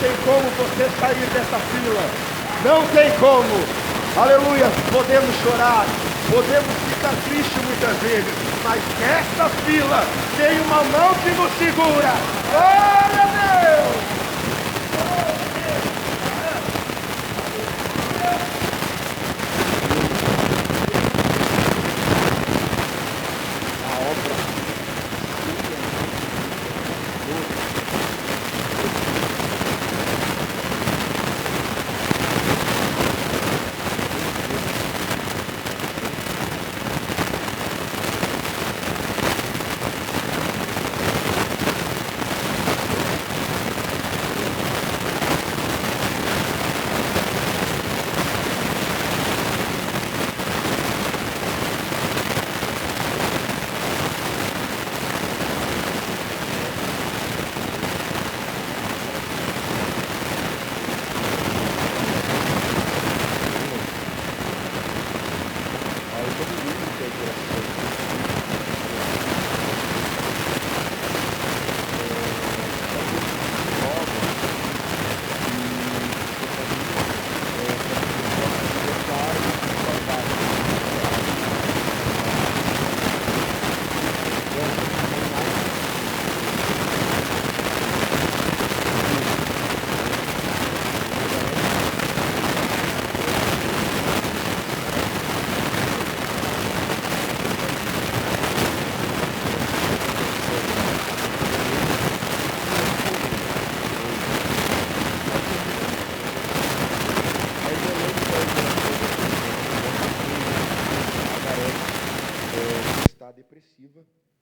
tem como você sair dessa fila. Não tem como. Aleluia. Podemos chorar, podemos ficar tristes muitas vezes, mas nessa fila tem uma mão que nos segura. Glória a Deus.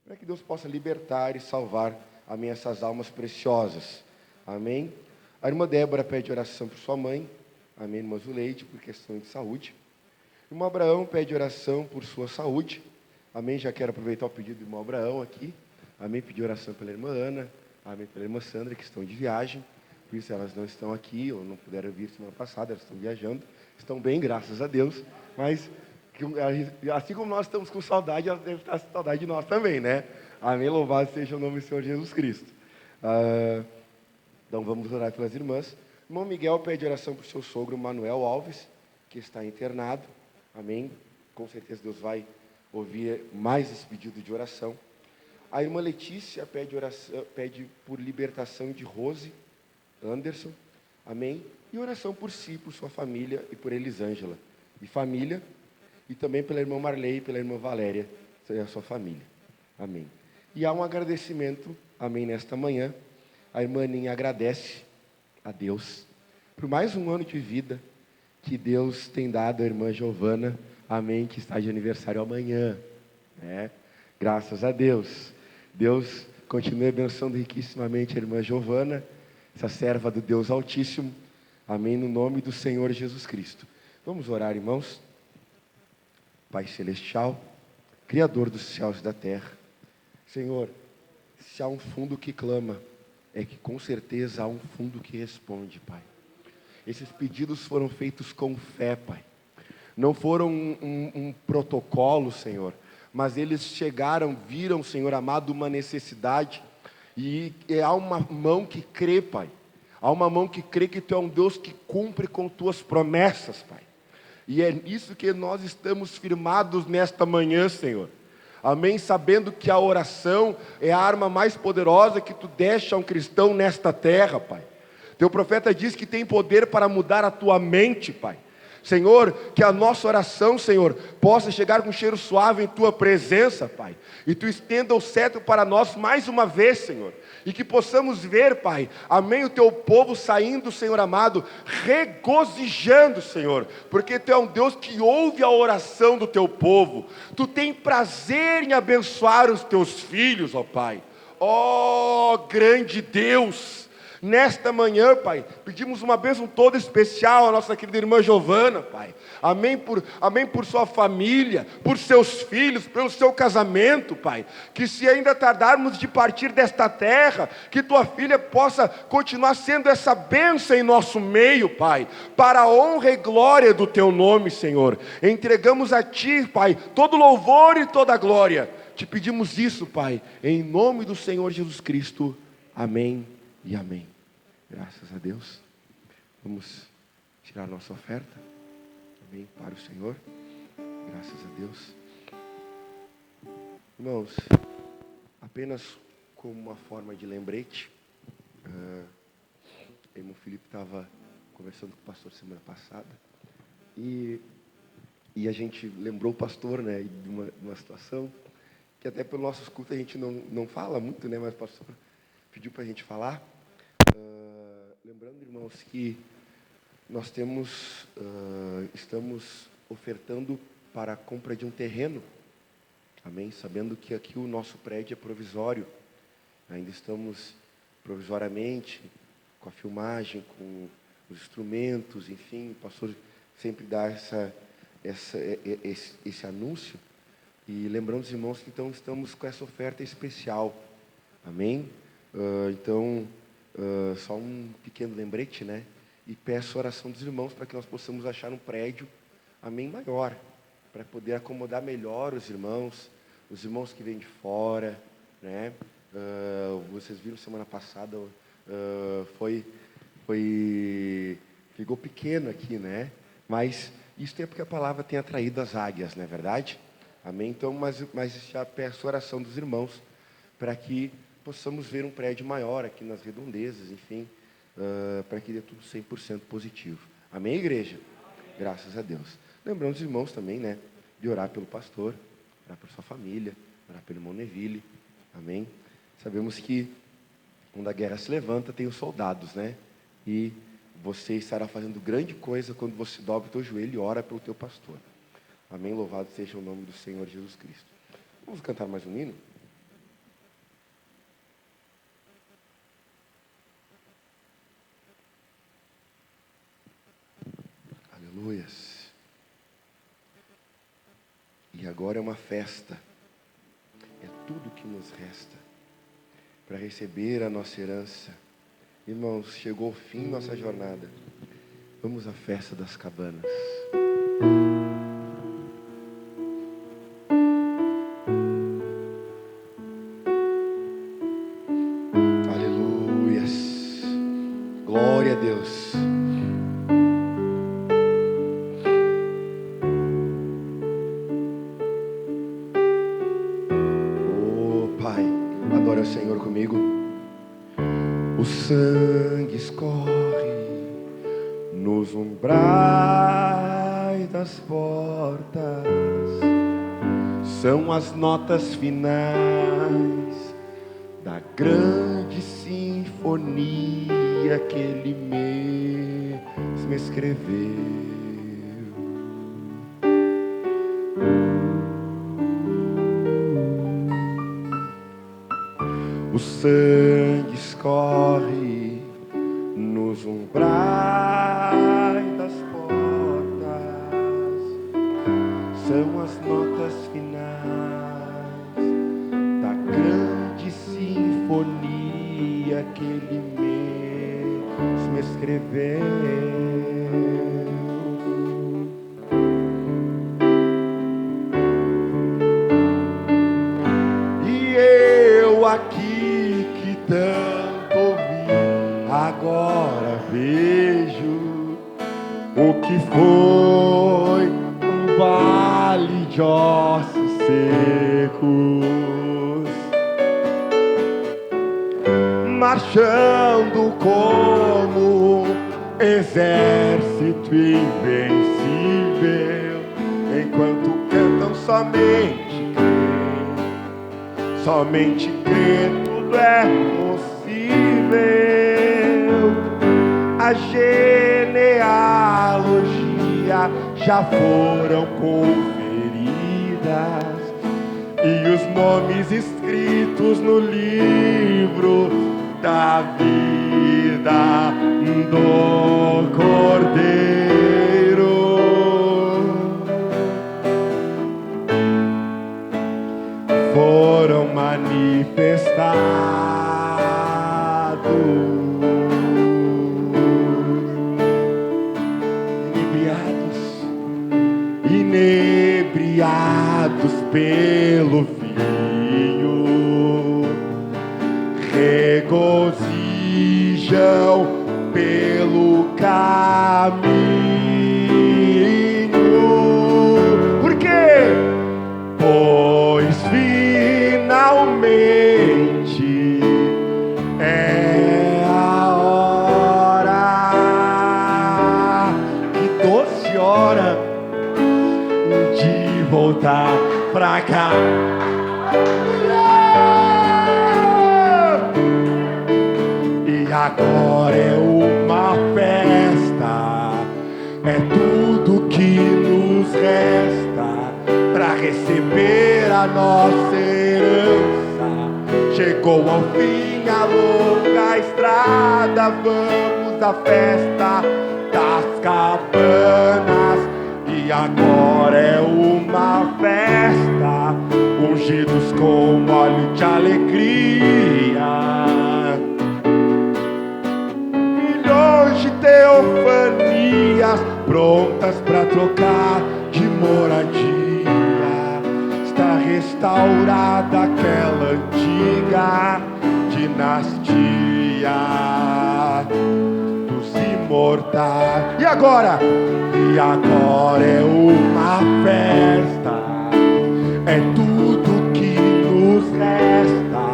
Para que Deus possa libertar e salvar, amém, essas almas preciosas, amém. A irmã Débora pede oração por sua mãe, amém, irmã Zuleide, por questão de saúde. O irmão Abraão pede oração por sua saúde, amém. Já quero aproveitar o pedido do irmão Abraão aqui, amém, pedir oração pela irmã Ana, amém, pela irmã Sandra, que estão de viagem, por isso elas não estão aqui, ou não puderam vir semana passada, elas estão viajando, estão bem, graças a Deus, mas assim como nós estamos com saudade, elas devem estar com saudade de nós também, né? Amém, louvado seja o nome do Senhor Jesus Cristo. Então vamos orar pelas irmãs. O irmão Miguel pede oração para o seu sogro Manuel Alves, que está internado, amém. Com certeza Deus vai ouvir mais esse pedido de oração. A irmã Letícia pede oração, pede por libertação de Rose Anderson, amém. E oração por si, por sua família e por Elisângela e família. E também pela irmã Marley e pela irmã Valéria, e a sua família. Amém. E há um agradecimento, amém, nesta manhã. A irmã Aninha agradece a Deus por mais um ano de vida que Deus tem dado à irmã Giovana, amém, que está de aniversário amanhã. Né? Graças a Deus. Deus continue abençoando riquissimamente a irmã Giovana, essa serva do Deus Altíssimo. Amém, no nome do Senhor Jesus Cristo. Vamos orar, irmãos. Pai Celestial, Criador dos céus e da terra, Senhor, se há um fundo que clama, é que com certeza há um fundo que responde, Pai. Esses pedidos foram feitos com fé, Pai. Não foram um protocolo, Senhor, mas eles chegaram, viram, Senhor amado, uma necessidade, e há uma mão que crê, Pai. Há uma mão que crê que Tu é um Deus que cumpre com Tuas promessas, Pai. E é isso que nós estamos firmados nesta manhã, Senhor. Amém? Sabendo que a oração é a arma mais poderosa que Tu deixa a um cristão nesta terra, Pai. Teu profeta diz que tem poder para mudar a tua mente, Pai. Senhor, que a nossa oração, Senhor, possa chegar com um cheiro suave em Tua presença, Pai. E Tu estenda o cetro para nós mais uma vez, Senhor. E que possamos ver, Pai, amém, o Teu povo saindo, Senhor amado, regozijando, Senhor. Porque Tu é um Deus que ouve a oração do Teu povo. Tu tem prazer em abençoar os Teus filhos, ó Pai. Ó grande Deus. Nesta manhã, Pai, pedimos uma bênção toda especial à nossa querida irmã Giovana, Pai. Amém por sua família, por seus filhos, pelo seu casamento, Pai. Que se ainda tardarmos de partir desta terra, que Tua filha possa continuar sendo essa bênção em nosso meio, Pai. Para a honra e glória do Teu nome, Senhor. Entregamos a Ti, Pai, todo louvor e toda glória. Te pedimos isso, Pai, em nome do Senhor Jesus Cristo. Amém e amém. Graças a Deus. Vamos tirar nossa oferta. Amém. Para o Senhor. Graças a Deus. Irmãos, apenas como uma forma de lembrete, o irmão Felipe estava conversando com o pastor semana passada e a gente lembrou o pastor, né, de uma situação que até pelo nosso culto a gente não fala muito, né, mas o pastor pediu para a gente falar. Lembrando, irmãos, que nós estamos ofertando para a compra de um terreno, amém? Sabendo que aqui o nosso prédio é provisório, ainda estamos provisoriamente com a filmagem, com os instrumentos, enfim, o pastor sempre dá esse anúncio. E lembrando os irmãos que então estamos com essa oferta especial, amém? Então, só um pequeno lembrete, né? E peço a oração dos irmãos para que nós possamos achar um prédio, amém, maior, para poder acomodar melhor os irmãos que vêm de fora, né? Vocês viram semana passada, ficou pequeno aqui, né? Mas isso é porque a palavra tem atraído as águias, não é verdade? Amém? Então, mas já peço a oração dos irmãos para que possamos ver um prédio maior aqui nas redondezas, enfim, para que dê tudo 100% positivo. Amém, igreja? Graças a Deus. Lembrando os irmãos também, né, de orar pelo pastor, orar por sua família, orar pelo irmão Neville. Amém? Sabemos que quando a guerra se levanta, tem os soldados, né? E você estará fazendo grande coisa quando você dobra o teu joelho e ora pelo teu pastor. Amém? Louvado seja o nome do Senhor Jesus Cristo. Vamos cantar mais um hino? Aleluias. E agora é uma festa. É tudo que nos resta para receber a nossa herança. Irmãos, chegou o fim da nossa jornada. Vamos à festa das cabanas. Aleluias. Glória a Deus. Adora o Senhor comigo. O sangue escorre nos umbrais das portas, são as notas finais da grande sinfonia que Ele mesmo escreveu. O sangue escorre nos umbrais das portas, são as notas finais da grande sinfonia que Ele mesmo escreveu. E eu aqui tanto ouvi, agora vejo o que foi um vale de ossos secos, marchando como exército invencível, enquanto cantam somente crer, tudo é possível. A genealogia já foram conferidas e os nomes escritos no livro da vida do Cordeiro foram manifestados. Inebriados pelo vinho, regozijam pelo caminho. Por quê? Pois finalmente é a hora, que doce hora de voltar pra cá. E agora é uma festa, é tudo que nos resta pra receber a nossa herança. Chegou ao fim a longa estrada, vamos à festa das cabanas. E agora é uma festa, ungidos com óleo de alegria. Milhões de teofanias prontas para trocar de moradia. Está restaurada aquela antiga dinastia dos imortais. E agora? E agora é uma festa, é tudo que nos resta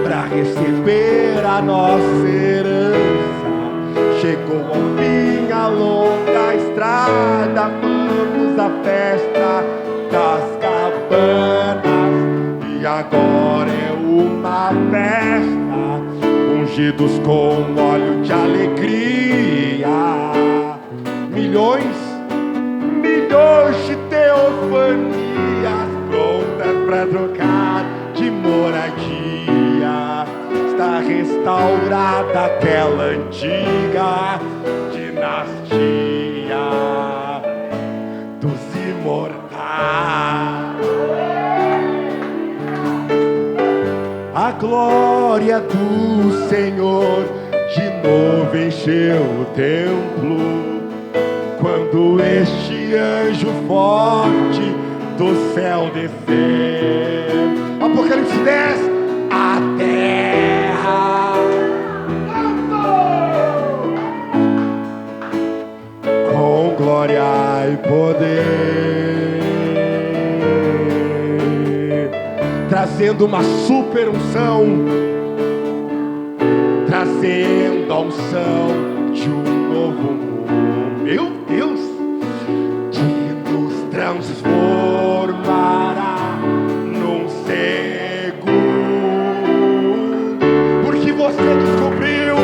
para receber a nossa herança. Chegou ao fim a longa estrada, vamos à festa das cabanas. E agora é uma festa, ungidos com óleo de alegria. Milhões de teofanias prontas para trocar de moradia. Está restaurada aquela antiga dinastia dos imortais. A glória do Senhor de novo encheu o templo, quando este anjo forte do céu descer. Apocalipse 10, a terra com glória e poder, trazendo uma super unção, trazendo a unção de um novo mundo. Meu Deus, que nos transformará num segundo, porque você descobriu,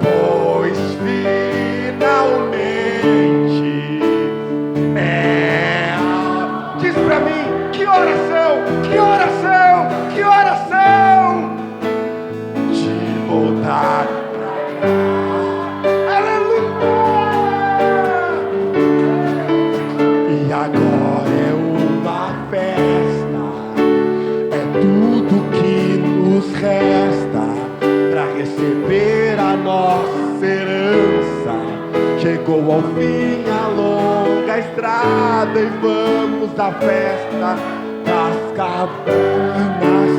pois finalmente é. Diz pra mim, que oração, que oração, que oração de voltar pra cá. Agora é uma festa, é tudo que nos resta para receber a nossa herança. Chegou ao fim a longa estrada e vamos à festa das cabanas.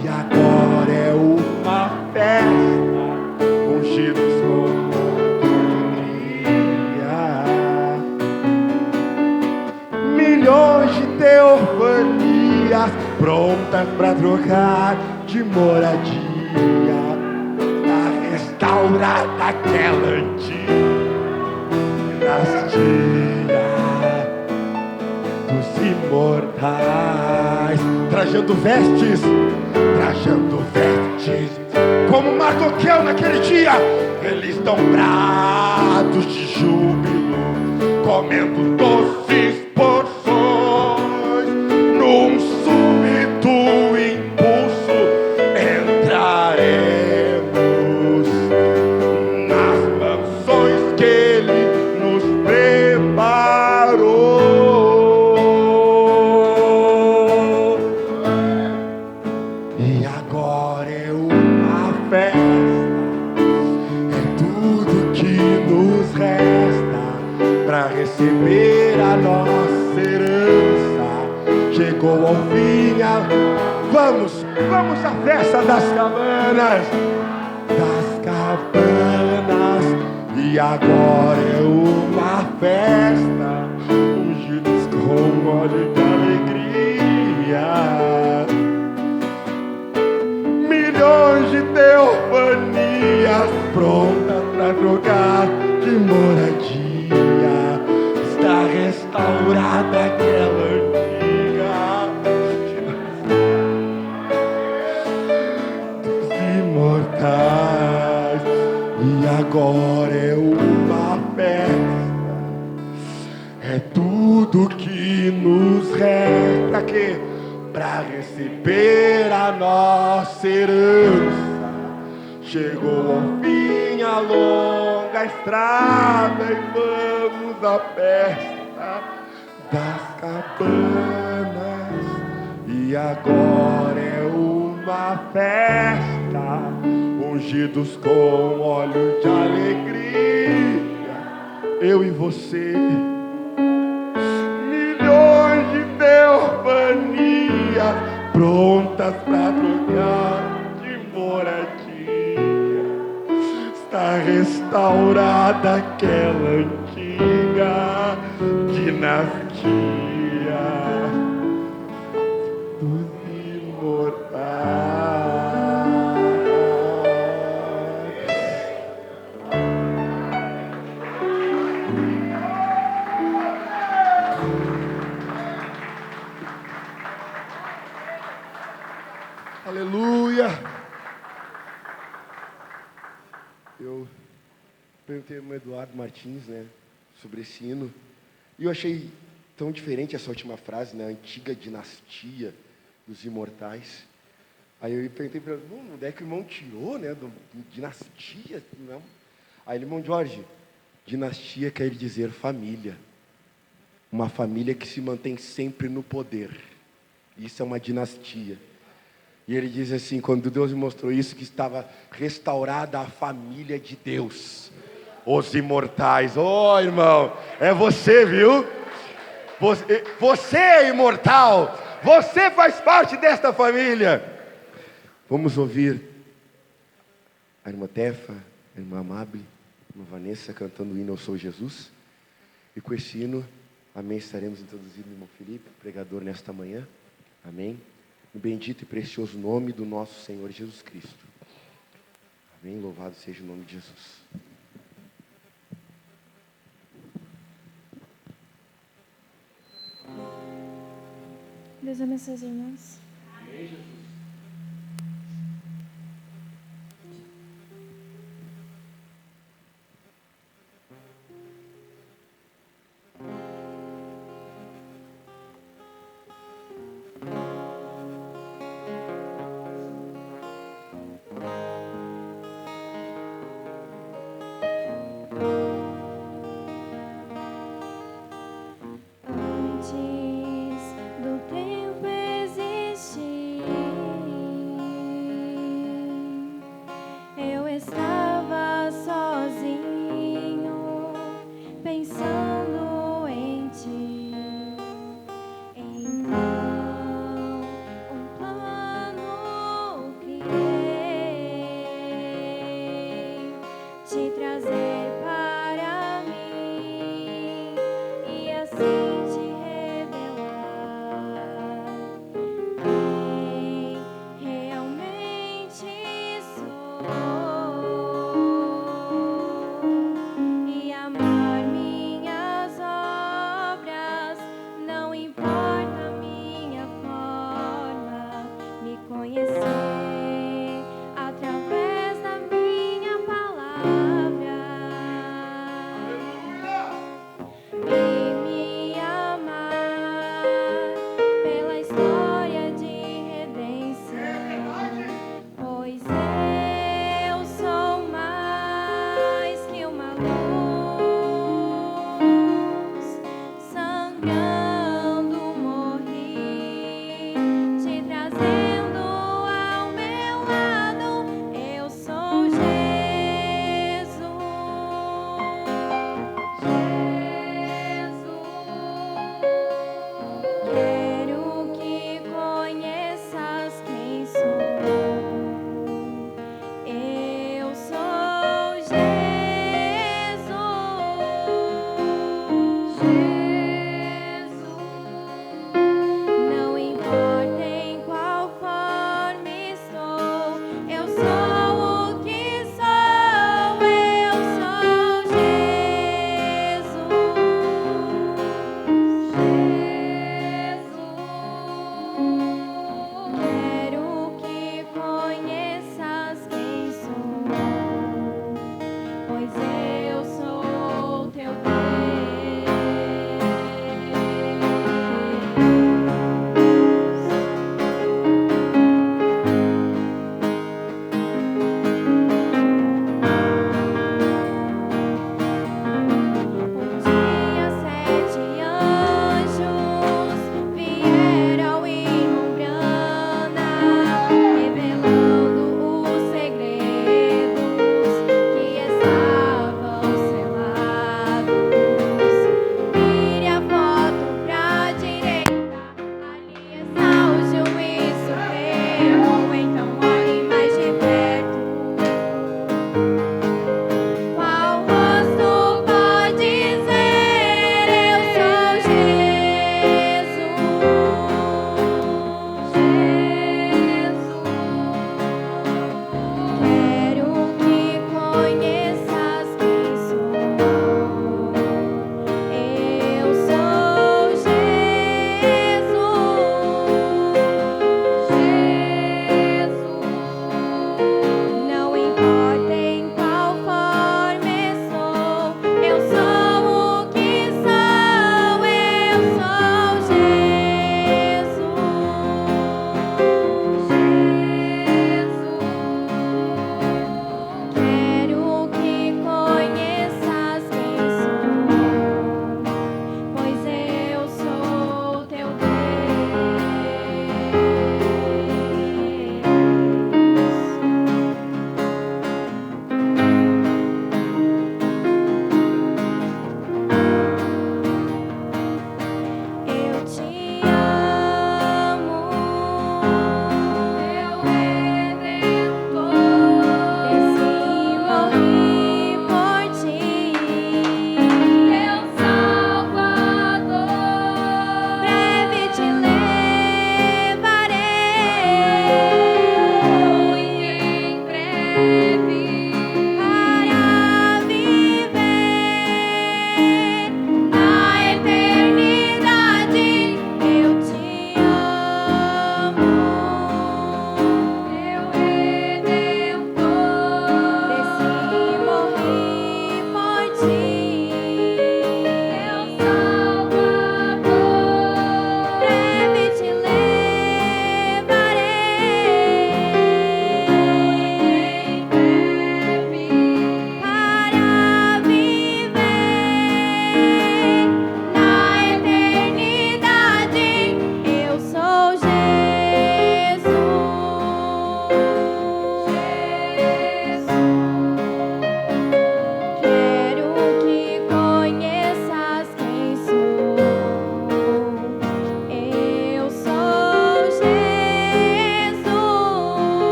E agora é uma festa, ungidos com milhões de teofanias prontas para trocar de moradia. Está restaurada aquela antiga dinastia dos imortais, trajando vestes como Mardoqueu naquele dia. Eles dão pratos de júbilo, comendo doces porções. Num súbito impulso entraremos nas mansões que Ele nos preparou. E agora é uma festa, é tudo que nos resta para receber a nossa herança. Chegou ao fim vamos à festa das cabanas. Das cabanas E agora é uma festa, ungidos com óleo de alegria. Milhões de teofanias prontas para trocar de moradia. Está restaurada aquela antiga dos imortais. E agora é uma festa, é tudo que nos resta que para receber a nossa herança. Chegou ao fim a longa estrada e vamos à festa das cabanas. E agora é uma festa, ungidos com óleo de alegria. Eu e você, milhões de teofanias prontas para trocar de moradia. Está restaurada aquela antiga dinastia dos imortais. Aleluia! Eu perguntei ao Eduardo Martins, né, sobre esse hino, e eu achei tão diferente essa última frase, né, a antiga dinastia dos imortais. Aí eu perguntei para ele, onde é que o irmão tirou, né, dinastia? Não. Aí ele, irmão Jorge, dinastia quer dizer família. Uma família que se mantém sempre no poder. Isso é uma dinastia. E ele diz assim, quando Deus me mostrou isso, que estava restaurada a família de Deus, os imortais. Oh, irmão, é você, viu? Você é imortal, você faz parte desta família. Vamos ouvir a irmã Tefa, a irmã Amable, a irmã Vanessa cantando o hino Eu Sou Jesus. E com esse hino, amém, estaremos introduzindo o irmão Felipe, pregador nesta manhã. Amém. No bendito e precioso nome do nosso Senhor Jesus Cristo. Amém. Louvado seja o nome de Jesus. Deus abençoe os irmãos. Amém, Jesus. Antes do tempo existir,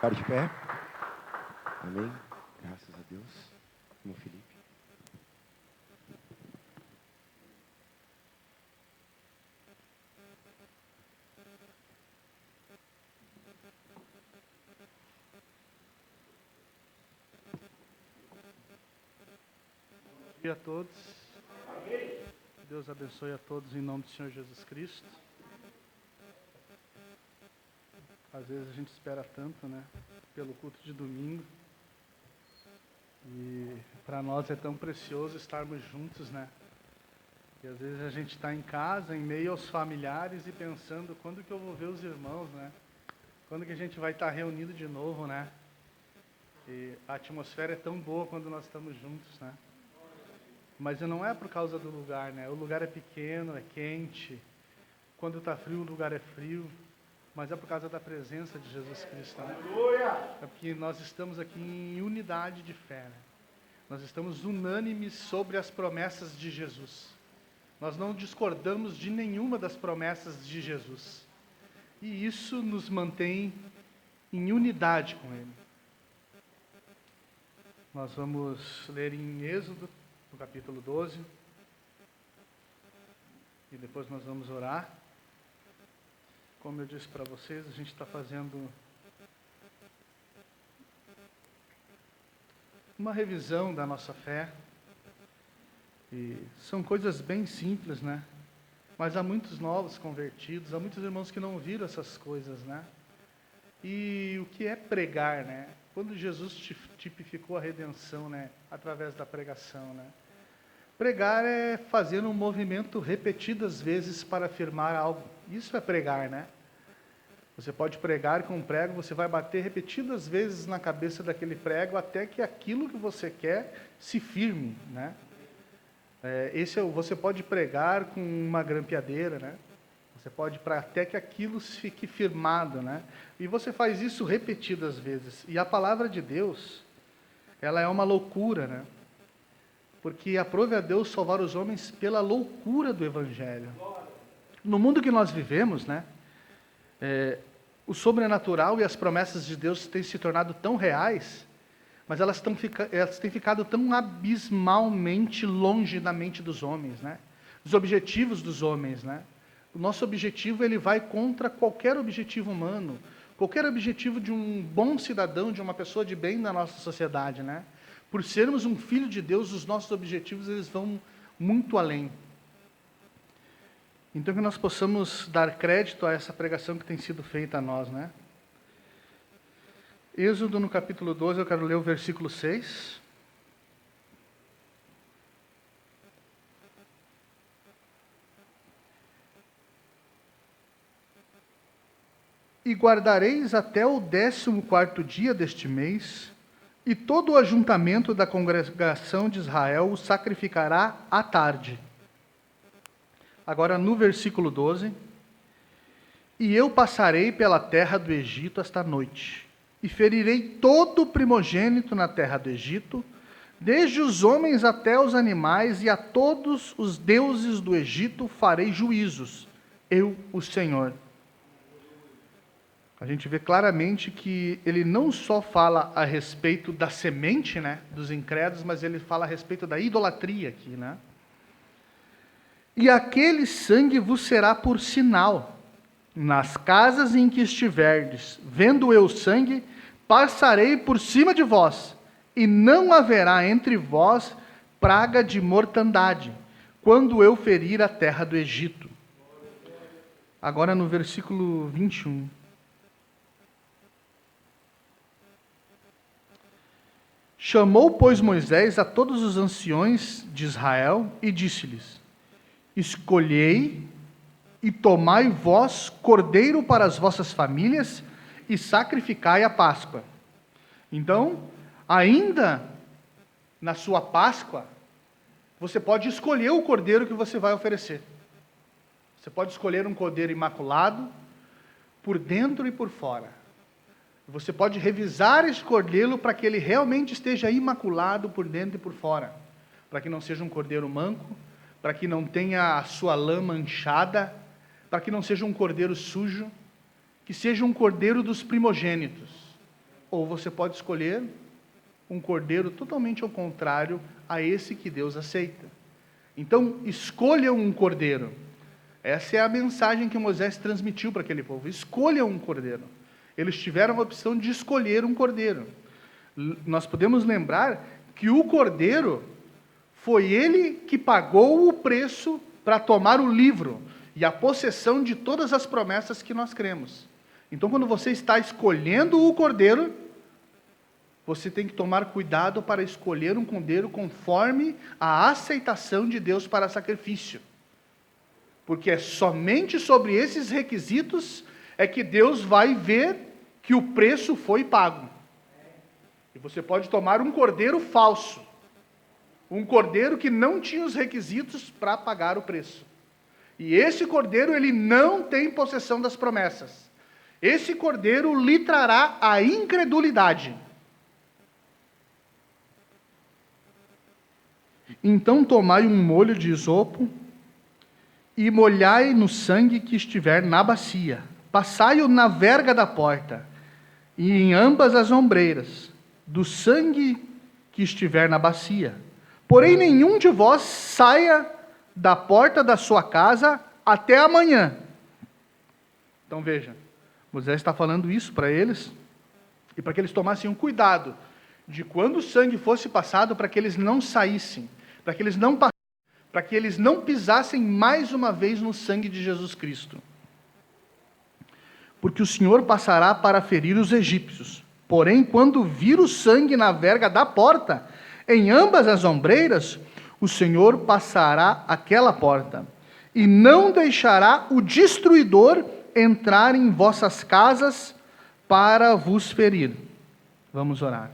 ficar de pé. Amém. Graças a Deus. Irmão Felipe. Bom dia a todos. Deus abençoe a todos em nome do Senhor Jesus Cristo. Às vezes a gente espera tanto, né, pelo culto de domingo. E para nós é tão precioso estarmos juntos, né? E às vezes a gente está em casa, em meio aos familiares e pensando, quando que eu vou ver os irmãos, né? Quando que a gente vai estar reunido de novo, né? E a atmosfera é tão boa quando nós estamos juntos, né? Mas não é por causa do lugar, né? O lugar é pequeno, é quente. Quando está frio, o lugar é frio. Mas é por causa da presença de Jesus Cristo, né? É porque nós estamos aqui em unidade de fé, né? Nós estamos unânimes sobre as promessas de Jesus. Nós não discordamos de nenhuma das promessas de Jesus. E isso nos mantém em unidade com Ele. Nós vamos ler em Êxodo, no capítulo 12. E depois nós vamos orar. Como eu disse para vocês, a gente está fazendo uma revisão da nossa fé. E são coisas bem simples, né? Mas há muitos novos convertidos, há muitos irmãos que não viram essas coisas, né? E o que é pregar, né? Quando Jesus tipificou a redenção, né? Através da pregação, né? Pregar é fazer um movimento repetidas vezes para afirmar algo. Isso é pregar, né? Você pode pregar com um prego, você vai bater repetidas vezes na cabeça daquele prego até que aquilo que você quer se firme, né? Você pode pregar com uma grampeadeira, né? Você pode até que aquilo fique firmado, né? E você faz isso repetidas vezes. E a palavra de Deus, ela é uma loucura, né? Porque aprove a Deus salvar os homens pela loucura do Evangelho. No mundo que nós vivemos, né? O sobrenatural e as promessas de Deus têm se tornado tão reais, mas elas têm ficado tão abismalmente longe da mente dos homens, né? Dos objetivos dos homens, né? O nosso objetivo, ele vai contra qualquer objetivo humano, qualquer objetivo de um bom cidadão, de uma pessoa de bem na nossa sociedade, né? Por sermos um filho de Deus, os nossos objetivos, eles vão muito além. Então, que nós possamos dar crédito a essa pregação que tem sido feita a nós, né? Êxodo, no capítulo 12, eu quero ler o versículo 6. E guardareis até o 14º dia deste mês, e todo o ajuntamento da congregação de Israel o sacrificará à tarde. Agora no versículo 12. E eu passarei pela terra do Egito esta noite, e ferirei todo o primogênito na terra do Egito, desde os homens até os animais, e a todos os deuses do Egito farei juízos, eu, o Senhor. A gente vê claramente que ele não só fala a respeito da semente, né, dos incrédulos, mas ele fala a respeito da idolatria aqui, né? E aquele sangue vos será por sinal nas casas em que estiverdes. Vendo eu o sangue, passarei por cima de vós, e não haverá entre vós praga de mortandade, quando eu ferir a terra do Egito. Agora no versículo 21. Chamou, pois, Moisés a todos os anciões de Israel e disse-lhes: escolhei e tomai vós cordeiro para as vossas famílias e sacrificai a Páscoa. Então, ainda na sua Páscoa, você pode escolher o cordeiro que você vai oferecer. Você pode escolher um cordeiro imaculado, por dentro e por fora. Você pode revisar esse cordeiro para que ele realmente esteja imaculado por dentro e por fora. Para que não seja um cordeiro manco, para que não tenha a sua lã manchada, para que não seja um cordeiro sujo, que seja um cordeiro dos primogênitos. ou você pode escolher um cordeiro totalmente ao contrário a esse que Deus aceita. Então, escolha um cordeiro. Essa é a mensagem que Moisés transmitiu para aquele povo. Escolha um cordeiro. Eles tiveram a opção de escolher um cordeiro. Nós podemos lembrar que o cordeiro foi ele que pagou o preço para tomar o livro e a possessão de todas as promessas que nós cremos. Então, quando você está escolhendo o cordeiro, você tem que tomar cuidado para escolher um cordeiro conforme a aceitação de Deus para sacrifício. Porque é somente sobre esses requisitos é que Deus vai ver que o preço foi pago. E você pode tomar um cordeiro falso. Um cordeiro que não tinha os requisitos para pagar o preço. E esse cordeiro, ele não tem possessão das promessas. Esse cordeiro lhe trará a incredulidade. Então tomai um molho de isopo e molhai no sangue que estiver na bacia. Passai-o na verga da porta e em ambas as ombreiras do sangue que estiver na bacia. Porém, nenhum de vós saia da porta da sua casa até amanhã. Então veja, Moisés está falando isso para eles, e para que eles tomassem um cuidado de quando o sangue fosse passado, para que eles não saíssem, para que eles não pisassem mais uma vez no sangue de Jesus Cristo. Porque o Senhor passará para ferir os egípcios. Porém, quando vir o sangue na verga da porta, em ambas as ombreiras, o Senhor passará aquela porta, e não deixará o destruidor entrar em vossas casas para vos ferir. Vamos orar.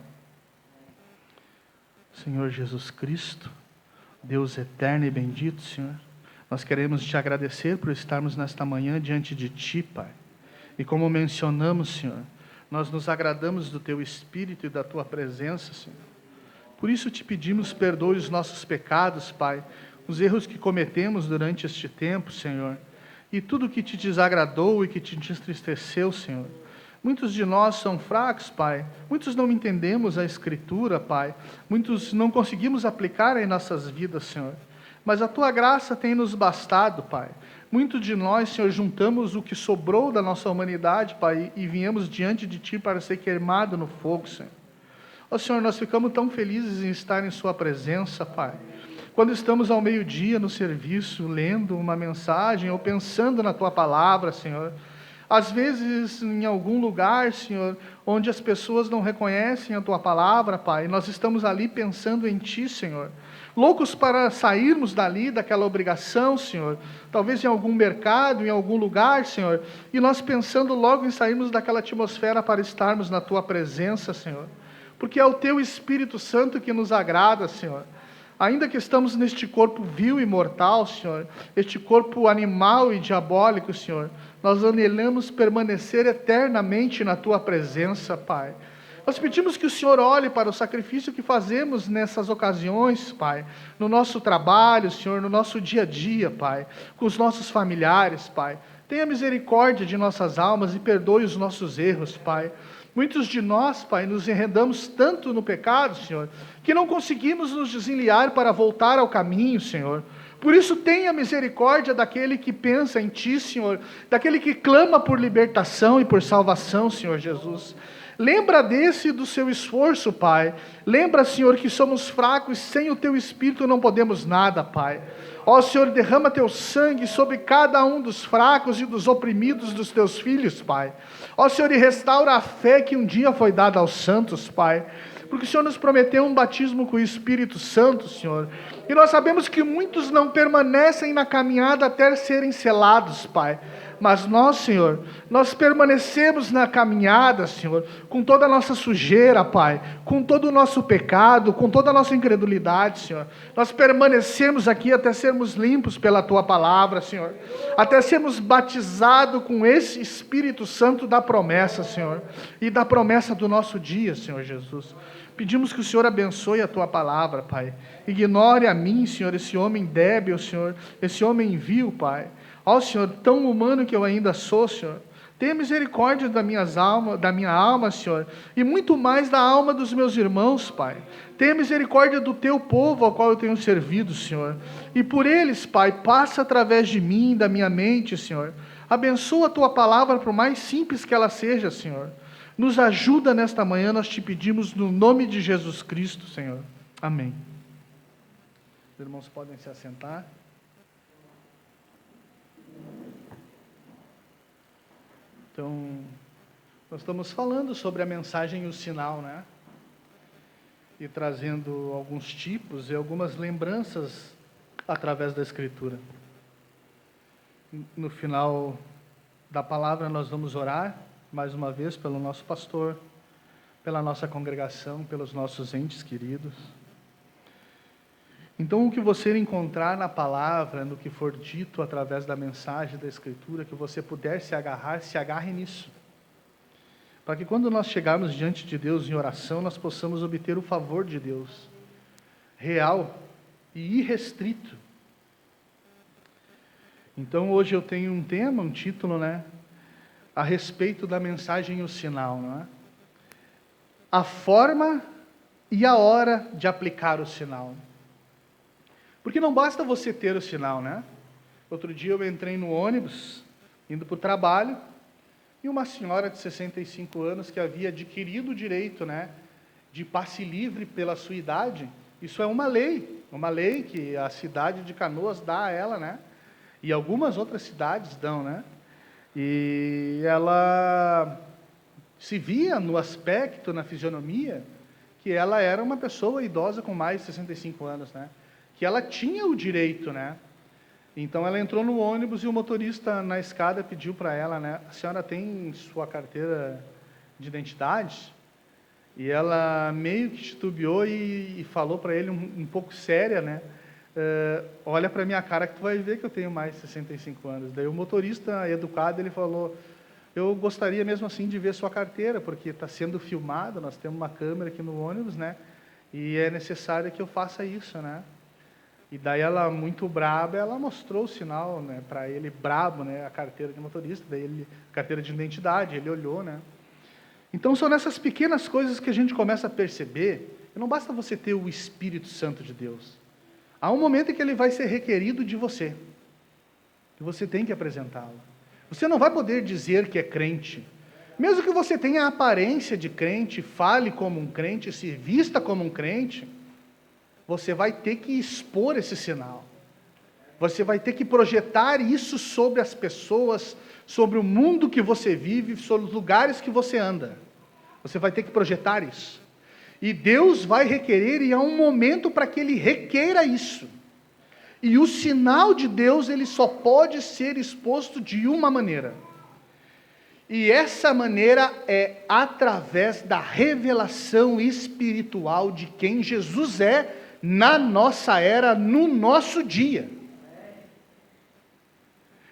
Senhor Jesus Cristo, Deus eterno e bendito, Senhor, nós queremos te agradecer por estarmos nesta manhã diante de Ti, Pai. E como mencionamos, Senhor, nós nos agradamos do Teu Espírito e da Tua presença, Senhor. Por isso te pedimos, perdoe os nossos pecados, Pai, os erros que cometemos durante este tempo, Senhor, e tudo que te desagradou e que te entristeceu, Senhor. Muitos de nós são fracos, Pai, muitos não entendemos a Escritura, Pai, muitos não conseguimos aplicar em nossas vidas, Senhor, mas a Tua graça tem nos bastado, Pai. Muitos de nós, Senhor, juntamos o que sobrou da nossa humanidade, Pai, e viemos diante de Ti para ser queimado no fogo, Senhor. Ó Senhor, nós ficamos tão felizes em estar em Sua presença, Pai. Quando estamos ao meio-dia no serviço, lendo uma mensagem ou pensando na Tua palavra, Senhor. Às vezes, em algum lugar, Senhor, onde as pessoas não reconhecem a Tua palavra, Pai, nós estamos ali pensando em Ti, Senhor. Loucos para sairmos dali, daquela obrigação, Senhor. Talvez em algum mercado, em algum lugar, Senhor. E nós pensando logo em sairmos daquela atmosfera para estarmos na Tua presença, Senhor. Porque é o Teu Espírito Santo que nos agrada, Senhor. Ainda que estamos neste corpo vil e mortal, Senhor, este corpo animal e diabólico, Senhor, nós anelamos permanecer eternamente na Tua presença, Pai. Nós pedimos que o Senhor olhe para o sacrifício que fazemos nessas ocasiões, Pai, no nosso trabalho, Senhor, no nosso dia a dia, Pai, com os nossos familiares, Pai. Tenha misericórdia de nossas almas e perdoe os nossos erros, Pai. Muitos de nós, Pai, nos enredamos tanto no pecado, Senhor, que não conseguimos nos desenliar para voltar ao caminho, Senhor. Por isso, tenha misericórdia daquele que pensa em Ti, Senhor, daquele que clama por libertação e por salvação, Senhor Jesus. Lembra desse do seu esforço, Pai. Lembra, Senhor, que somos fracos e sem o Teu Espírito não podemos nada, Pai. Ó Senhor, derrama Teu sangue sobre cada um dos fracos e dos oprimidos dos Teus filhos, Pai. Ó Senhor, e restaura a fé que um dia foi dada aos santos, Pai. Porque o Senhor nos prometeu um batismo com o Espírito Santo, Senhor. E nós sabemos que muitos não permanecem na caminhada até serem selados, Pai. Mas nós, Senhor, nós permanecemos na caminhada, Senhor, com toda a nossa sujeira, Pai, com todo o nosso pecado, com toda a nossa incredulidade, Senhor. Nós permanecemos aqui até sermos limpos pela Tua palavra, Senhor, até sermos batizados com esse Espírito Santo da promessa, Senhor, e da promessa do nosso dia, Senhor Jesus. Pedimos que o Senhor abençoe a Tua palavra, Pai. Ignore a mim, Senhor, esse homem débil, Senhor, esse homem vil, Pai. Ó Senhor, tão humano que eu ainda sou, Senhor, Tenha misericórdia da minha alma, Senhor, e muito mais da alma dos meus irmãos, Pai. Tenha misericórdia do teu povo ao qual eu tenho servido, Senhor. E por eles, Pai, passa através de mim, da minha mente, Senhor. Abençoa a tua palavra, por mais simples que ela seja, Senhor. Nos ajuda nesta manhã, nós te pedimos no nome de Jesus Cristo, Senhor. Amém. Os irmãos podem se assentar. Então, nós estamos falando sobre a mensagem e o sinal, né? E trazendo alguns tipos e algumas lembranças através da Escritura. No final da palavra, nós vamos orar, mais uma vez, pelo nosso pastor, pela nossa congregação, pelos nossos entes queridos. Então, o que você encontrar na palavra, no que for dito através da mensagem da Escritura, que você puder se agarre nisso. Para que quando nós chegarmos diante de Deus em oração, nós possamos obter o favor de Deus, real e irrestrito. Então, hoje eu tenho um tema, um título, né? A respeito da mensagem e o sinal, não é? A forma e a hora de aplicar o sinal. Porque não basta você ter o sinal, né? Outro dia eu entrei no ônibus, indo para o trabalho, e uma senhora de 65 anos que havia adquirido o direito, né, de passe livre pela sua idade. Isso é uma lei que a cidade de Canoas dá a ela, né? E algumas outras cidades dão, né? E ela se via no aspecto, na fisionomia, que ela era uma pessoa idosa com mais de 65 anos, né? Que ela tinha o direito, né? Então ela entrou no ônibus e o motorista na escada pediu para ela, né? A senhora tem sua carteira de identidade? E ela meio que titubeou e falou para ele um pouco séria, né? Olha para minha cara que tu vai ver que eu tenho mais de 65 anos. Daí o motorista educado, ele falou, eu gostaria mesmo assim de ver sua carteira, porque está sendo filmado, nós temos uma câmera aqui no ônibus, né? E é necessário que eu faça isso, né? E daí ela, muito braba, ela mostrou o sinal, né, para ele, brabo, né, a carteira de motorista, daí ele, carteira de identidade, ele olhou, né. Então são nessas pequenas coisas que a gente começa a perceber, que não basta você ter o Espírito Santo de Deus. Há um momento em que ele vai ser requerido de você, que você tem que apresentá-lo. Você não vai poder dizer que é crente, mesmo que você tenha a aparência de crente, fale como um crente, se vista como um crente, você vai ter que expor esse sinal. Você vai ter que projetar isso sobre as pessoas, sobre o mundo que você vive, sobre os lugares que você anda. Você vai ter que projetar isso. E Deus vai requerer, e há um momento para que Ele requeira isso. E o sinal de Deus, ele só pode ser exposto de uma maneira. E essa maneira é através da revelação espiritual de quem Jesus é, na nossa era, no nosso dia.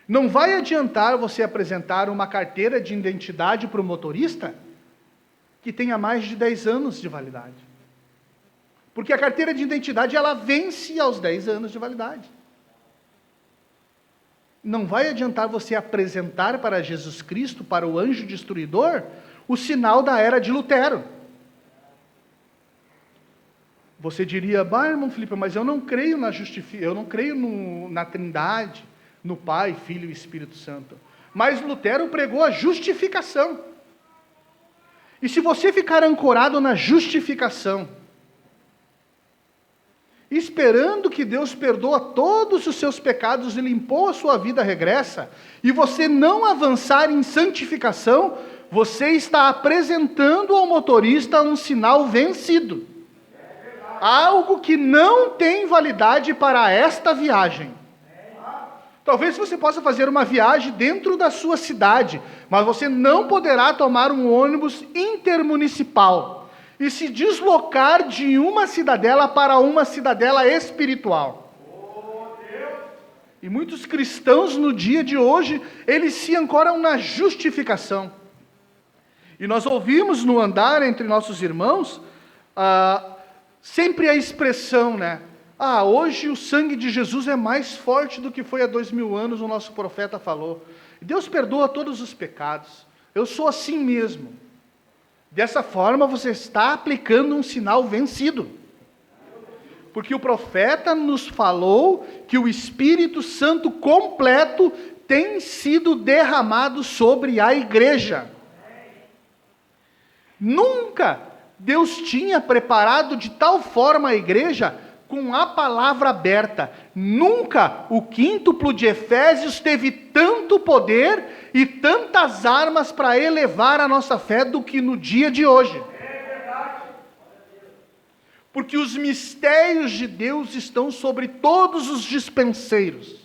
Não vai adiantar você apresentar uma carteira de identidade para o motorista que tenha mais de 10 anos de validade. Porque a carteira de identidade, ela vence aos 10 anos de validade. Não vai adiantar você apresentar para Jesus Cristo, para o anjo destruidor, o sinal da era de Lutero. Você diria, irmão Felipe, mas eu não creio na Trindade, no Pai, Filho e Espírito Santo. Mas Lutero pregou a justificação. E se você ficar ancorado na justificação, esperando que Deus perdoa todos os seus pecados e limpou a sua vida regressa, e você não avançar em santificação, você está apresentando ao motorista um sinal vencido. Algo que não tem validade para esta viagem. Talvez você possa fazer uma viagem dentro da sua cidade, mas você não poderá tomar um ônibus intermunicipal e se deslocar de uma cidadela para uma cidadela espiritual. E muitos cristãos no dia de hoje, eles se ancoram na justificação. E nós ouvimos no andar entre nossos irmãos, sempre a expressão, né? Hoje o sangue de Jesus é mais forte do que foi há 2000 anos, o nosso profeta falou. Deus perdoa todos os pecados. Eu sou assim mesmo. Dessa forma você está aplicando um sinal vencido. Porque o profeta nos falou que o Espírito Santo completo tem sido derramado sobre a igreja. Nunca Deus tinha preparado de tal forma a igreja com a palavra aberta. Nunca o quíntuplo de Efésios teve tanto poder e tantas armas para elevar a nossa fé do que no dia de hoje. Porque os mistérios de Deus estão sobre todos os dispenseiros.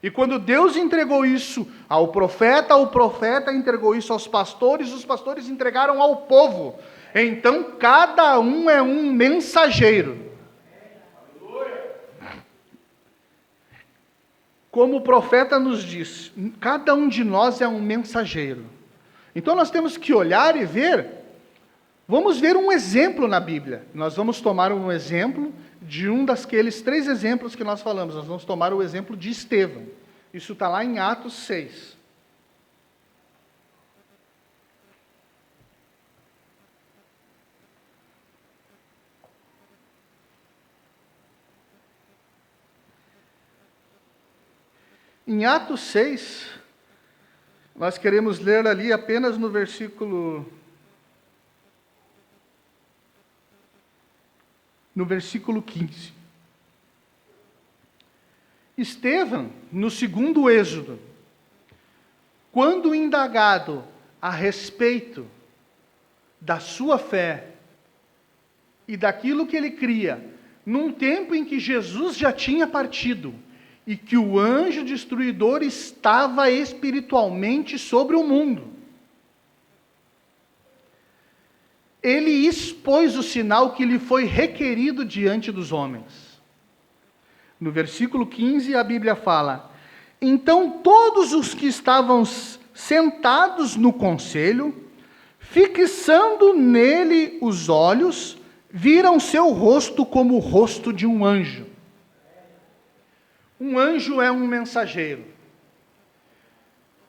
E quando Deus entregou isso ao profeta, o profeta entregou isso aos pastores, os pastores entregaram ao povo. Então cada um é um mensageiro. Como o profeta nos diz, cada um de nós é um mensageiro. Então nós temos que olhar e ver, vamos ver um exemplo na Bíblia. Nós vamos tomar um exemplo de um daqueles 3 exemplos que nós falamos. Nós vamos tomar o exemplo de Estevão. Isso está lá em Atos 6. Em Atos 6, nós queremos ler ali apenas no versículo 15. Estevão, no segundo Êxodo, quando indagado a respeito da sua fé e daquilo que ele cria, num tempo em que Jesus já tinha partido, e que o anjo destruidor estava espiritualmente sobre o mundo. Ele expôs o sinal que lhe foi requerido diante dos homens. No versículo 15, a Bíblia fala: então todos os que estavam sentados no conselho, fixando nele os olhos, viram seu rosto como o rosto de um anjo. Um anjo é um mensageiro.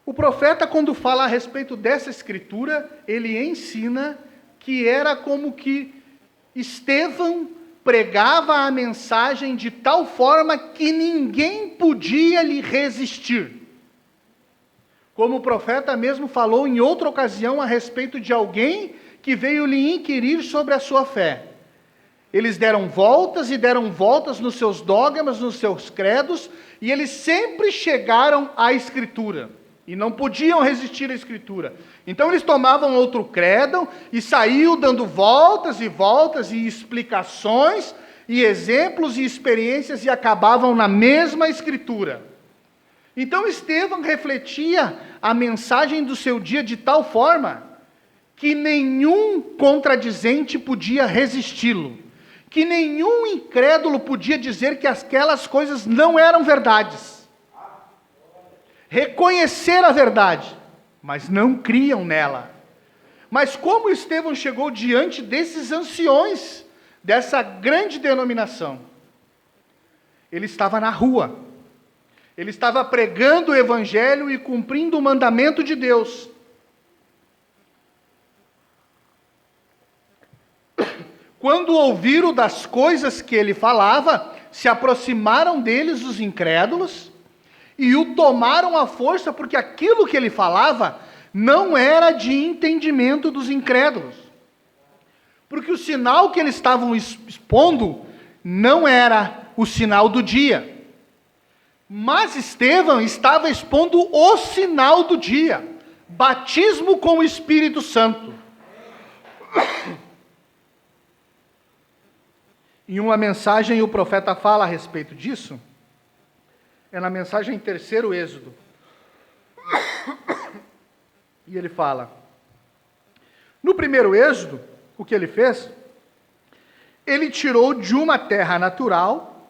O profeta, quando fala a respeito dessa escritura, ele ensina que era como que Estevão pregava a mensagem de tal forma que ninguém podia lhe resistir. Como o profeta mesmo falou em outra ocasião a respeito de alguém que veio lhe inquirir sobre a sua fé. Eles deram voltas e deram voltas nos seus dogmas, nos seus credos, e eles sempre chegaram à Escritura, e não podiam resistir à Escritura. Então eles tomavam outro credo, e saíam dando voltas e voltas, e explicações, e exemplos e experiências, e acabavam na mesma Escritura. Então Estevão refletia a mensagem do seu dia de tal forma, que nenhum contradizente podia resisti-lo. Que nenhum incrédulo podia dizer que aquelas coisas não eram verdades. Reconhecer a verdade, mas não criam nela. Mas como Estevão chegou diante desses anciões, dessa grande denominação? Ele estava na rua. Ele estava pregando o evangelho e cumprindo o mandamento de Deus. Quando ouviram das coisas que ele falava, se aproximaram deles os incrédulos e o tomaram à força, porque aquilo que ele falava não era de entendimento dos incrédulos. Porque o sinal que eles estavam expondo não era o sinal do dia. Mas Estevão estava expondo o sinal do dia, batismo com o Espírito Santo. Em uma mensagem, o profeta fala a respeito disso. É na mensagem em 3º Êxodo. E ele fala: no 1º Êxodo, o que ele fez? Ele tirou de uma terra natural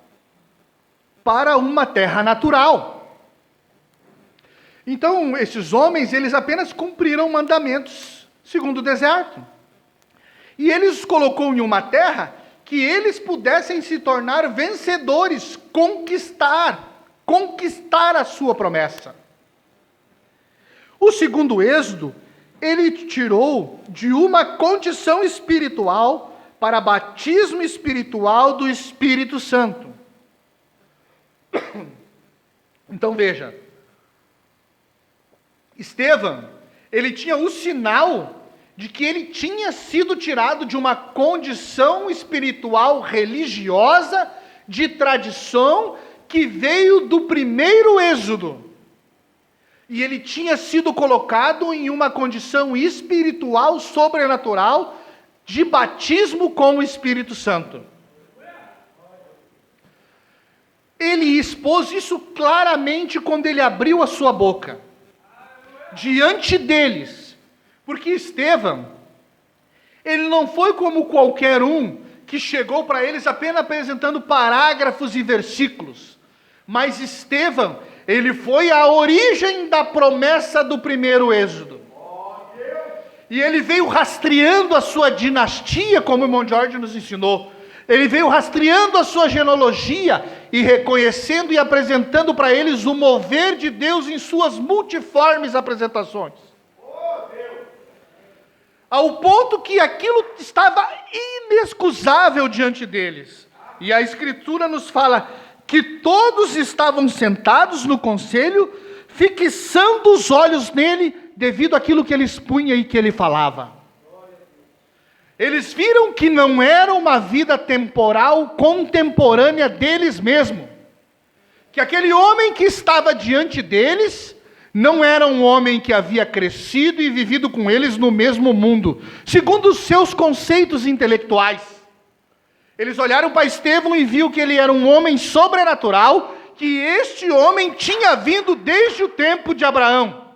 para uma terra natural. Então, esses homens, eles apenas cumpriram mandamentos segundo o deserto. E ele os colocou em uma terra que eles pudessem se tornar vencedores, conquistar a sua promessa. O segundo êxodo, ele tirou de uma condição espiritual para batismo espiritual do Espírito Santo. Então veja, Estevão, ele tinha o sinal de que ele tinha sido tirado de uma condição espiritual religiosa, de tradição, que veio do primeiro êxodo. E ele tinha sido colocado em uma condição espiritual, sobrenatural, de batismo com o Espírito Santo. Ele expôs isso claramente quando ele abriu a sua boca, diante deles. Porque Estevão, ele não foi como qualquer um que chegou para eles apenas apresentando parágrafos e versículos. Mas Estevão, ele foi a origem da promessa do primeiro êxodo. E ele veio rastreando a sua dinastia, como o irmão Jorge nos ensinou. Ele veio rastreando a sua genealogia e reconhecendo e apresentando para eles o mover de Deus em suas multiformes apresentações. Ao ponto que aquilo estava inexcusável diante deles. E a Escritura nos fala que todos estavam sentados no conselho, fixando os olhos nele, devido àquilo que ele expunha e que ele falava. Eles viram que não era uma vida temporal contemporânea deles mesmos. Que aquele homem que estava diante deles não era um homem que havia crescido e vivido com eles no mesmo mundo, segundo os seus conceitos intelectuais. Eles olharam para Estevão e viram que ele era um homem sobrenatural, que este homem tinha vindo desde o tempo de Abraão.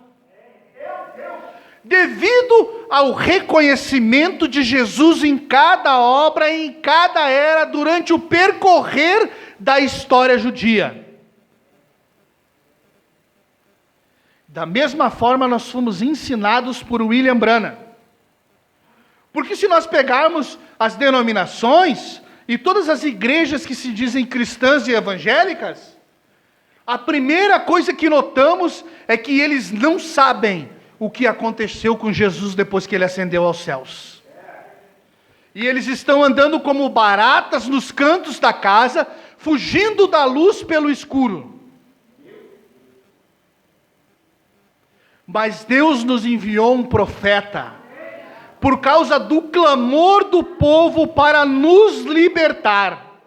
Devido ao reconhecimento de Jesus em cada obra, em cada era, durante o percorrer da história judia. Da mesma forma, nós fomos ensinados por William Branham. Porque se nós pegarmos as denominações e todas as igrejas que se dizem cristãs e evangélicas, a primeira coisa que notamos é que eles não sabem o que aconteceu com Jesus depois que ele ascendeu aos céus. E eles estão andando como baratas nos cantos da casa, fugindo da luz pelo escuro. Mas Deus nos enviou um profeta, por causa do clamor do povo para nos libertar.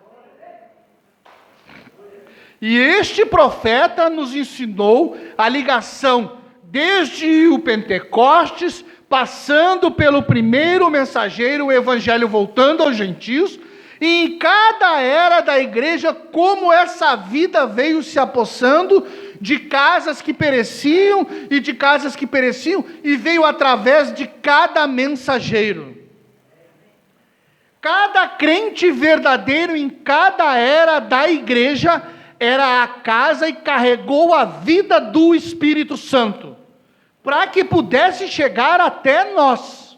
E este profeta nos ensinou a ligação desde o Pentecostes, passando pelo primeiro mensageiro, o evangelho voltando aos gentios, e em cada era da igreja, como essa vida veio se apossando de casas que pereciam e de casas que pereciam, e veio através de cada mensageiro. Cada crente verdadeiro em cada era da igreja era a casa e carregou a vida do Espírito Santo, para que pudesse chegar até nós.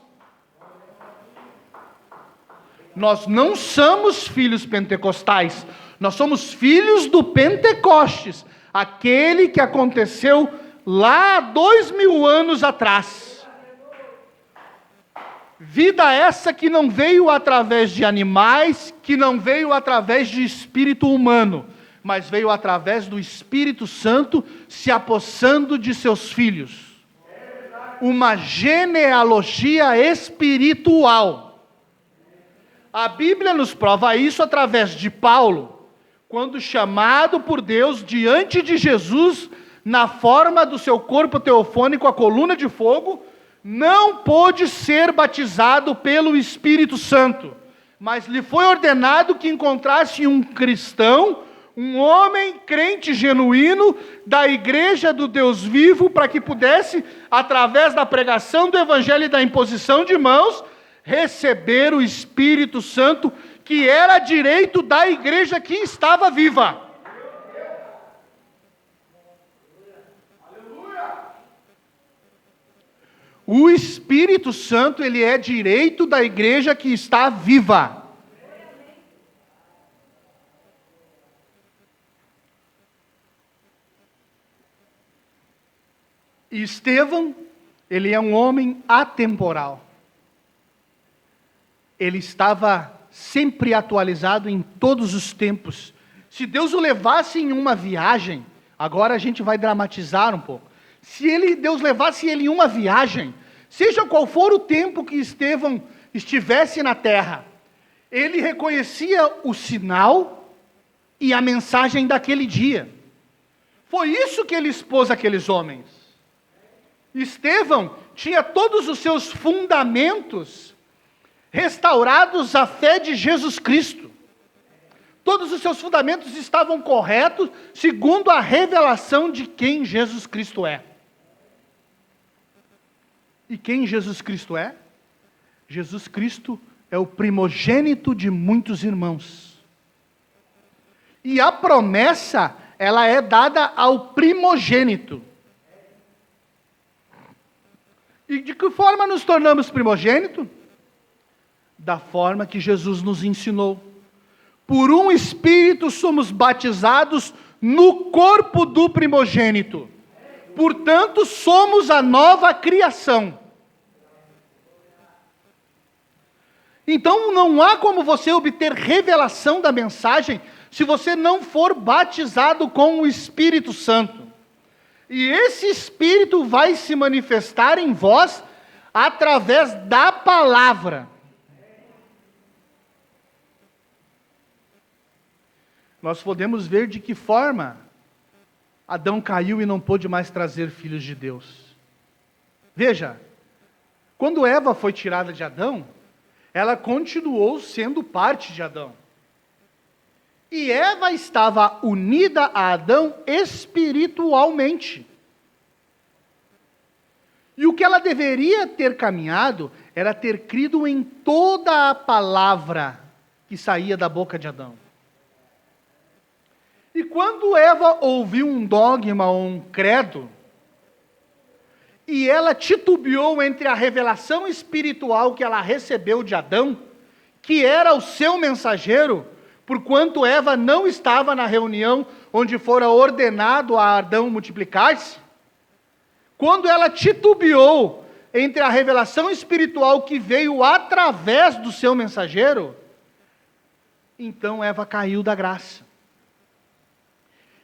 Nós não somos filhos pentecostais, nós somos filhos do Pentecostes, aquele que aconteceu lá há 2000 anos atrás. Vida essa que não veio através de animais, que não veio através de espírito humano, mas veio através do Espírito Santo se apossando de seus filhos. Uma genealogia espiritual. A Bíblia nos prova isso através de Paulo, quando chamado por Deus diante de Jesus, na forma do seu corpo teofônico, a coluna de fogo, não pôde ser batizado pelo Espírito Santo, mas lhe foi ordenado que encontrasse um cristão, um homem crente genuíno da igreja do Deus vivo, para que pudesse, através da pregação do evangelho e da imposição de mãos, receber o Espírito Santo, que era direito da igreja que estava viva. O Espírito Santo, ele é direito da igreja que está viva. E Estevão, ele é um homem atemporal. Ele estava sempre atualizado em todos os tempos. Se Deus o levasse em uma viagem, agora a gente vai dramatizar um pouco. Se Deus levasse ele em uma viagem, seja qual for o tempo que Estevão estivesse na terra, ele reconhecia o sinal e a mensagem daquele dia. Foi isso que ele expôs àqueles homens. Estevão tinha todos os seus fundamentos restaurados à fé de Jesus Cristo. Todos os seus fundamentos estavam corretos, segundo a revelação de quem Jesus Cristo é. E quem Jesus Cristo é? Jesus Cristo é o primogênito de muitos irmãos. E a promessa, ela é dada ao primogênito. E de que forma nos tornamos primogênito? Da forma que Jesus nos ensinou. Por um Espírito somos batizados no corpo do primogênito. Portanto, somos a nova criação. Então, não há como você obter revelação da mensagem se você não for batizado com o Espírito Santo. E esse Espírito vai se manifestar em vós através da palavra. Nós podemos ver de que forma Adão caiu e não pôde mais trazer filhos de Deus. Veja, quando Eva foi tirada de Adão, ela continuou sendo parte de Adão. E Eva estava unida a Adão espiritualmente. E o que ela deveria ter caminhado era ter crido em toda a palavra que saía da boca de Adão. E quando Eva ouviu um dogma ou um credo, e ela titubeou entre a revelação espiritual que ela recebeu de Adão, que era o seu mensageiro, porquanto Eva não estava na reunião onde fora ordenado a Adão multiplicar-se, quando ela titubeou entre a revelação espiritual que veio através do seu mensageiro, então Eva caiu da graça.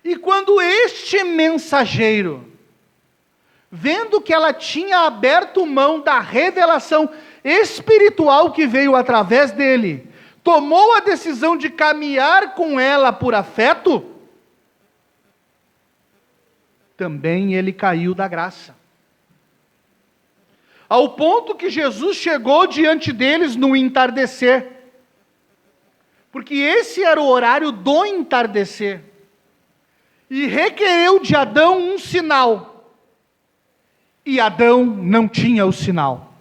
E quando este mensageiro, vendo que ela tinha aberto mão da revelação espiritual que veio através dele, tomou a decisão de caminhar com ela por afeto, também ele caiu da graça. Ao ponto que Jesus chegou diante deles no entardecer, porque esse era o horário do entardecer, e requereu de Adão um sinal, e Adão não tinha o sinal.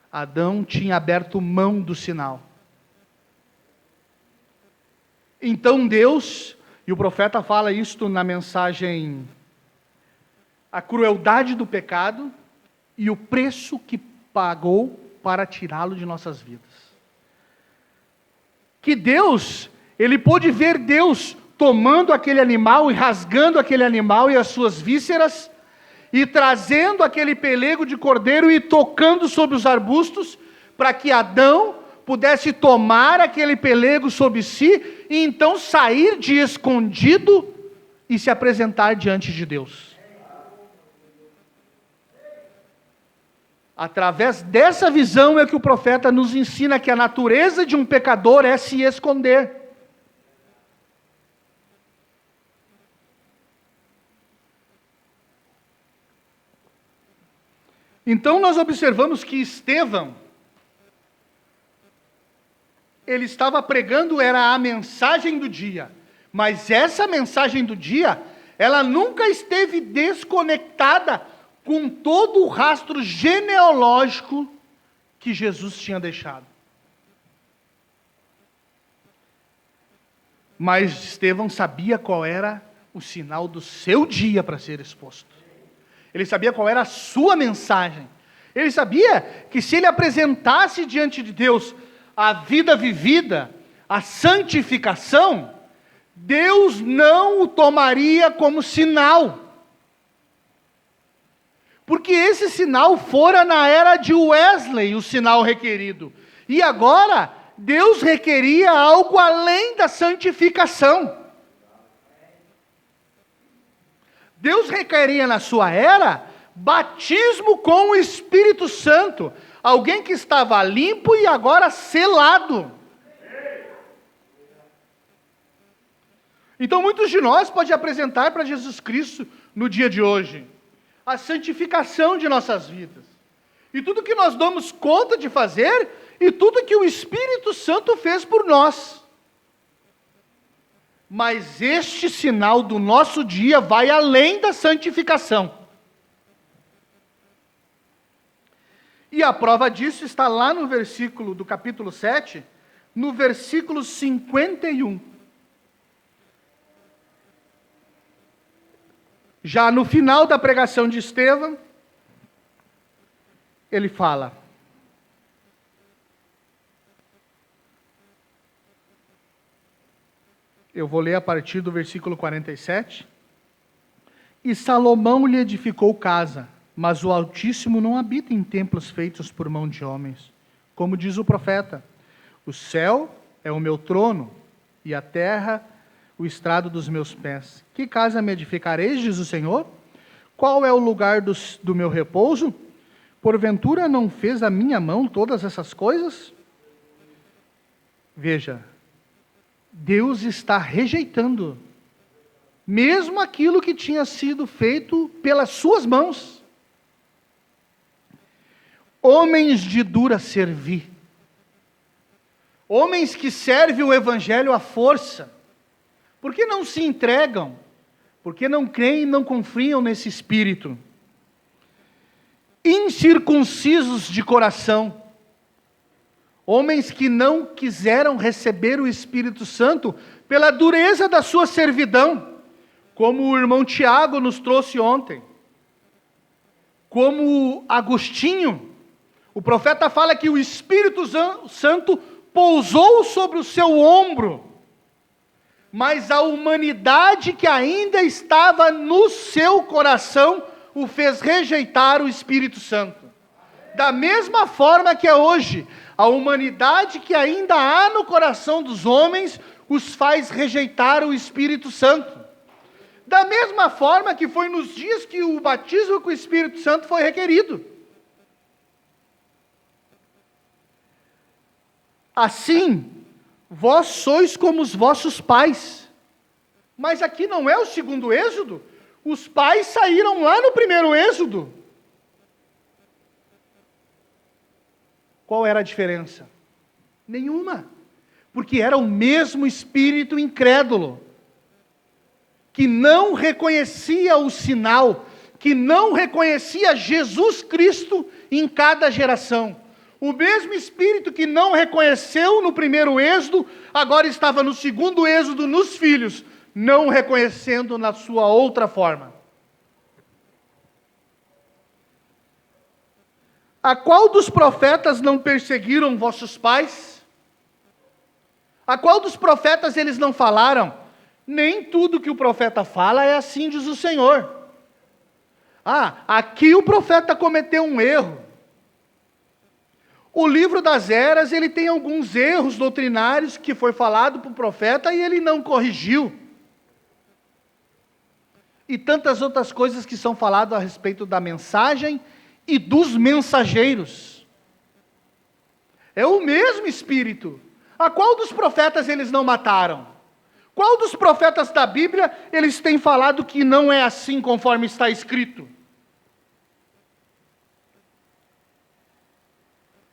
Adão tinha aberto mão do sinal. Então Deus, e o profeta fala isto na mensagem, a crueldade do pecado e o preço que pagou para tirá-lo de nossas vidas. Que Deus, ele pôde ver Deus tomando aquele animal e rasgando aquele animal e as suas vísceras, e trazendo aquele pelego de cordeiro e tocando sobre os arbustos, para que Adão pudesse tomar aquele pelego sobre si, e então sair de escondido e se apresentar diante de Deus. Através dessa visão é que o profeta nos ensina que a natureza de um pecador é se esconder. Então nós observamos que Estevão, ele estava pregando, era a mensagem do dia, mas essa mensagem do dia, ela nunca esteve desconectada com todo o rastro genealógico que Jesus tinha deixado. Mas Estevão sabia qual era o sinal do seu dia para ser exposto. Ele sabia qual era a sua mensagem. Ele sabia que se ele apresentasse diante de Deus a vida vivida, a santificação, Deus não o tomaria como sinal. Porque esse sinal fora na era de Wesley, o sinal requerido. E agora, Deus requeria algo além da santificação. Deus requeria na sua era batismo com o Espírito Santo. Alguém que estava limpo e agora selado. Então muitos de nós podem apresentar para Jesus Cristo no dia de hoje a santificação de nossas vidas. E tudo que nós damos conta de fazer e tudo que o Espírito Santo fez por nós. Mas este sinal do nosso dia vai além da santificação. E a prova disso está lá no versículo do capítulo 7, no versículo 51. Já no final da pregação de Estevão, ele fala: eu vou ler a partir do versículo 47. E Salomão lhe edificou casa, mas o Altíssimo não habita em templos feitos por mão de homens. Como diz o profeta: o céu é o meu trono, e a terra o estrado dos meus pés. Que casa me edificareis, diz o Senhor? Qual é o lugar do meu repouso? Porventura não fez a minha mão todas essas coisas? Veja, Deus está rejeitando mesmo aquilo que tinha sido feito pelas suas mãos. Homens de dura servir, homens que servem o Evangelho à força, porque não se entregam, porque não creem e não confiam nesse Espírito. Incircuncisos de coração, homens que não quiseram receber o Espírito Santo pela dureza da sua servidão, como o irmão Tiago nos trouxe ontem, como Agostinho. O profeta fala que o Espírito Santo pousou sobre o seu ombro, mas a humanidade que ainda estava no seu coração o fez rejeitar o Espírito Santo. Da mesma forma que é hoje, a humanidade que ainda há no coração dos homens os faz rejeitar o Espírito Santo. Da mesma forma que foi nos dias que o batismo com o Espírito Santo foi requerido. Assim, vós sois como os vossos pais. Mas aqui não é o segundo êxodo. Os pais saíram lá no primeiro êxodo. Qual era a diferença? Nenhuma. Porque era o mesmo espírito incrédulo, que não reconhecia o sinal, que não reconhecia Jesus Cristo em cada geração. O mesmo espírito que não reconheceu no primeiro êxodo, agora estava no segundo êxodo nos filhos, não reconhecendo na sua outra forma. A qual dos profetas não perseguiram vossos pais? A qual dos profetas eles não falaram? Nem tudo que o profeta fala é assim, diz o Senhor. Aqui o profeta cometeu um erro. O livro das Eras, ele tem alguns erros doutrinários que foi falado para o profeta e ele não corrigiu. E tantas outras coisas que são faladas a respeito da mensagem e dos mensageiros. É o mesmo Espírito. A qual dos profetas eles não mataram? Qual dos profetas da Bíblia eles têm falado que não é assim conforme está escrito?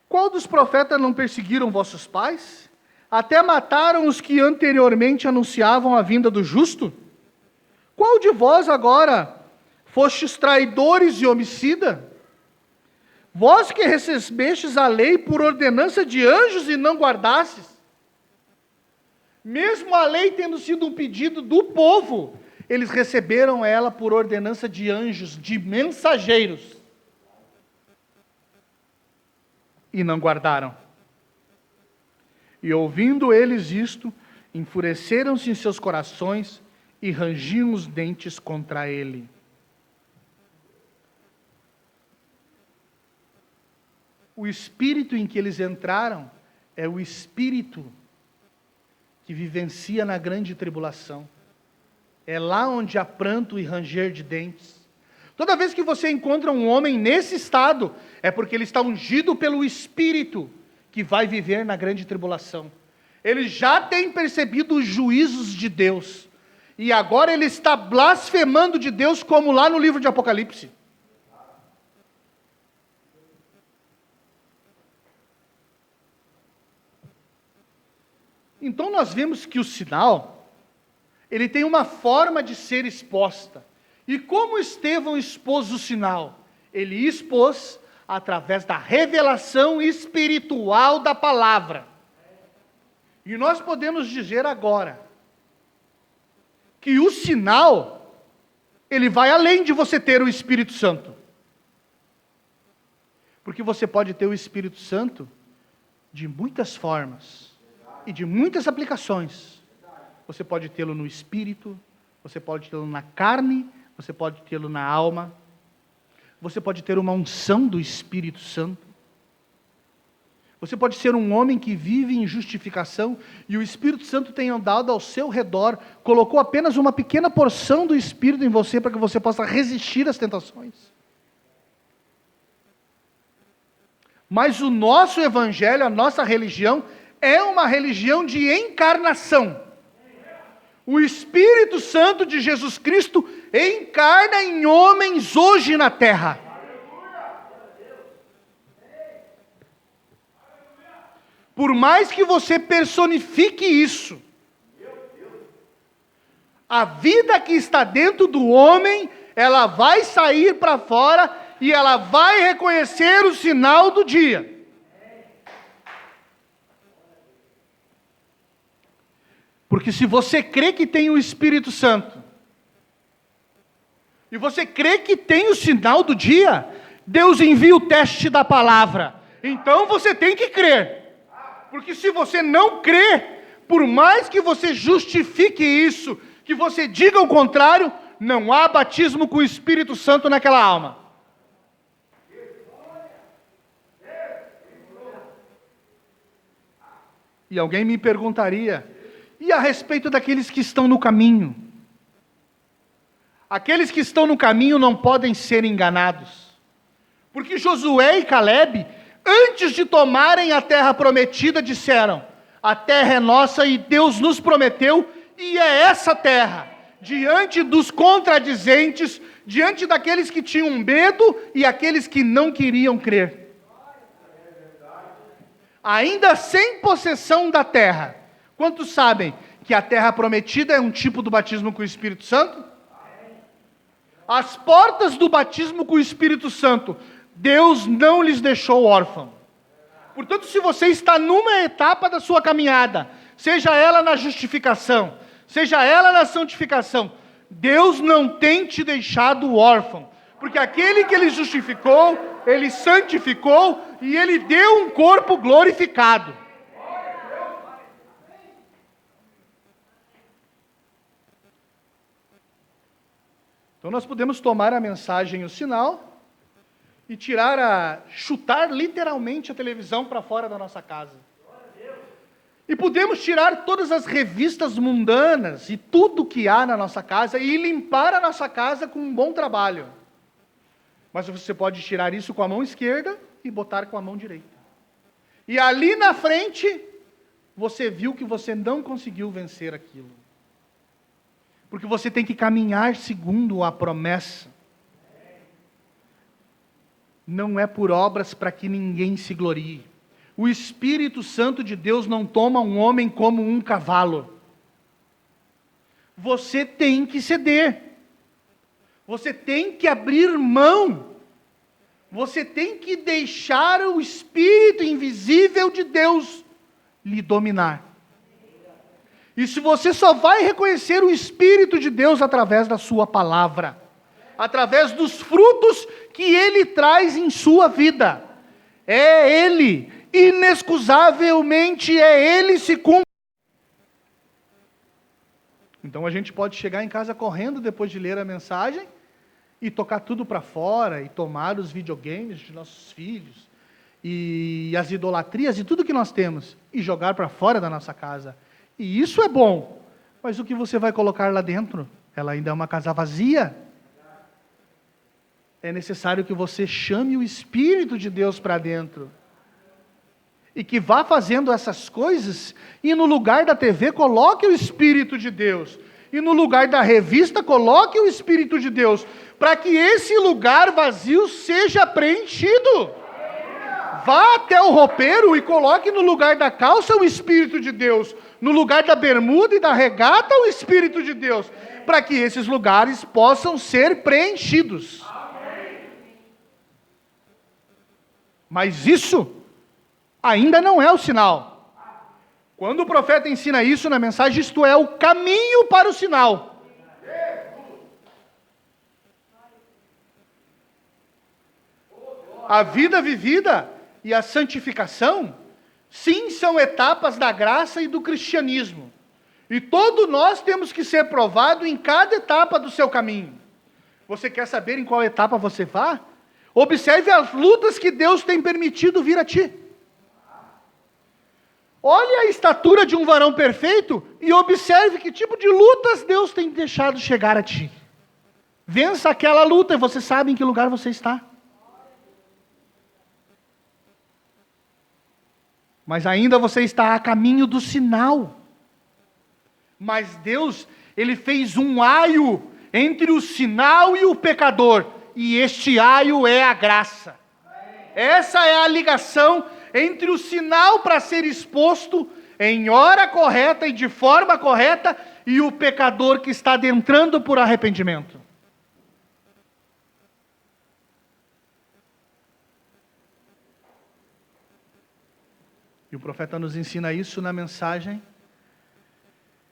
Qual dos profetas não perseguiram vossos pais? Até mataram os que anteriormente anunciavam a vinda do justo? Qual de vós agora fostes traidores e homicida? Vós que recebestes a lei por ordenança de anjos e não guardastes? Mesmo a lei tendo sido um pedido do povo, eles receberam ela por ordenança de anjos, de mensageiros. E não guardaram. E ouvindo eles isto, enfureceram-se em seus corações e rangiam os dentes contra ele. o espírito em que eles entraram é o espírito que vivencia na grande tribulação. É lá onde há pranto e ranger de dentes. Toda vez que você encontra um homem nesse estado, é porque ele está ungido pelo espírito que vai viver na grande tribulação. Ele já tem percebido os juízos de Deus. E agora ele está blasfemando de Deus, como lá no livro de Apocalipse. Então nós vemos que o sinal, ele tem uma forma de ser exposta. E como Estevão expôs o sinal? Ele expôs através da revelação espiritual da palavra. E nós podemos dizer agora que o sinal, ele vai além de você ter o Espírito Santo. Porque você pode ter o Espírito Santo de muitas formas e de muitas aplicações. Você pode tê-lo no espírito, você pode tê-lo na carne, você pode tê-lo na alma. Você pode ter uma unção do Espírito Santo. Você pode ser um homem que vive em justificação e o Espírito Santo tem andado ao seu redor, colocou apenas uma pequena porção do Espírito em você para que você possa resistir às tentações. Mas o nosso evangelho, a nossa religião, é uma religião de encarnação. O Espírito Santo de Jesus Cristo encarna em homens hoje na terra. Por mais que você personifique isso, a vida que está dentro do homem, ela vai sair para fora e ela vai reconhecer o sinal do dia. Porque se você crê que tem o Espírito Santo, e você crê que tem o sinal do dia, Deus envia o teste da palavra. Então você tem que crer. Porque se você não crê, por mais que você justifique isso, que você diga o contrário, não há batismo com o Espírito Santo naquela alma. E alguém me perguntaria, e a respeito daqueles que estão no caminho? Aqueles que estão no caminho não podem ser enganados. Porque Josué e Calebe, antes de tomarem a terra prometida, disseram: a terra é nossa e Deus nos prometeu, e é essa terra. Diante dos contradizentes, diante daqueles que tinham medo e aqueles que não queriam crer. Ainda sem possessão da terra. Quantos sabem que a terra prometida é um tipo do batismo com o Espírito Santo? As portas do batismo com o Espírito Santo, Deus não lhes deixou órfão. Portanto, se você está numa etapa da sua caminhada, seja ela na justificação, seja ela na santificação, Deus não tem te deixado órfão. Porque aquele que Ele justificou, Ele santificou e Ele deu um corpo glorificado. Então nós podemos tomar a mensagem, o sinal, e chutar literalmente a televisão para fora da nossa casa. E podemos tirar todas as revistas mundanas e tudo que há na nossa casa e limpar a nossa casa com um bom trabalho. Mas você pode tirar isso com a mão esquerda e botar com a mão direita. E ali na frente, você viu que você não conseguiu vencer aquilo. Porque você tem que caminhar segundo a promessa. Não é por obras para que ninguém se glorie. O Espírito Santo de Deus não toma um homem como um cavalo. Você tem que ceder. Você tem que abrir mão. Você tem que deixar o Espírito invisível de Deus lhe dominar. E se você só vai reconhecer o Espírito de Deus através da sua palavra, através dos frutos que Ele traz em sua vida. É Ele, inexcusavelmente é Ele se cumpre. Então a gente pode chegar em casa correndo depois de ler a mensagem e tocar tudo para fora e tomar os videogames de nossos filhos e as idolatrias e tudo que nós temos e jogar para fora da nossa casa. E isso é bom, mas o que você vai colocar lá dentro? Ela ainda é uma casa vazia. É necessário que você chame o Espírito de Deus para dentro. E que vá fazendo essas coisas, e no lugar da TV coloque o Espírito de Deus. E no lugar da revista coloque o Espírito de Deus, para que esse lugar vazio seja preenchido. Vá até o roupeiro e coloque no lugar da calça o Espírito de Deus, no lugar da bermuda e da regata o Espírito de Deus, para que esses lugares possam ser preenchidos. Mas isso ainda não é o sinal. Quando o profeta ensina isso na mensagem, isto é o caminho para o sinal. A vida vivida e a santificação, sim, são etapas da graça e do cristianismo. E todos nós temos que ser provados em cada etapa do seu caminho. Você quer saber em qual etapa você vai? Observe as lutas que Deus tem permitido vir a ti. Olhe a estatura de um varão perfeito e observe que tipo de lutas Deus tem deixado chegar a ti. Vença aquela luta e você sabe em que lugar você está. Mas ainda você está a caminho do sinal. Mas Deus, Ele fez um aio entre o sinal e o pecador. E este aio é a graça. Essa é a ligação entre o sinal para ser exposto em hora correta e de forma correta e o pecador que está adentrando por arrependimento. E o profeta nos ensina isso na mensagem,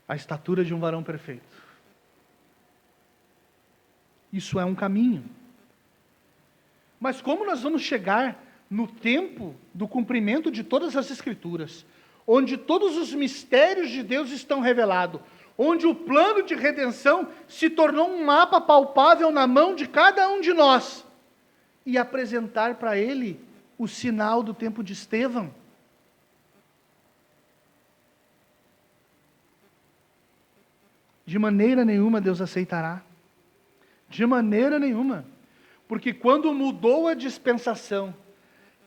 a estatura de um varão perfeito. Isso é um caminho. Mas como nós vamos chegar no tempo do cumprimento de todas as Escrituras, onde todos os mistérios de Deus estão revelados, onde o plano de redenção se tornou um mapa palpável na mão de cada um de nós, e apresentar para Ele o sinal do tempo de Estevão? De maneira nenhuma Deus aceitará. De maneira nenhuma. Porque quando mudou a dispensação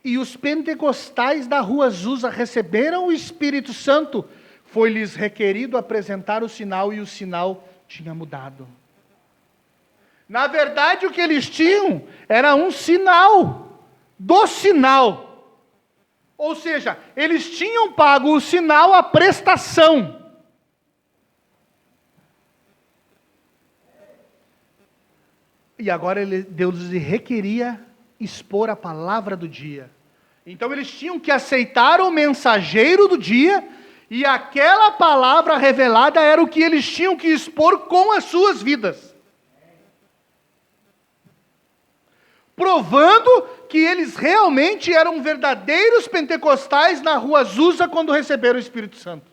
e os pentecostais da Rua Azusa receberam o Espírito Santo, foi-lhes requerido apresentar o sinal e o sinal tinha mudado. Na verdade, o que eles tinham era um sinal do sinal. Ou seja, eles tinham pago o sinal, a prestação. E agora Deus lhes requeria expor a palavra do dia. Então eles tinham que aceitar o mensageiro do dia, e aquela palavra revelada era o que eles tinham que expor com as suas vidas. Provando que eles realmente eram verdadeiros pentecostais na Rua Azusa quando receberam o Espírito Santo.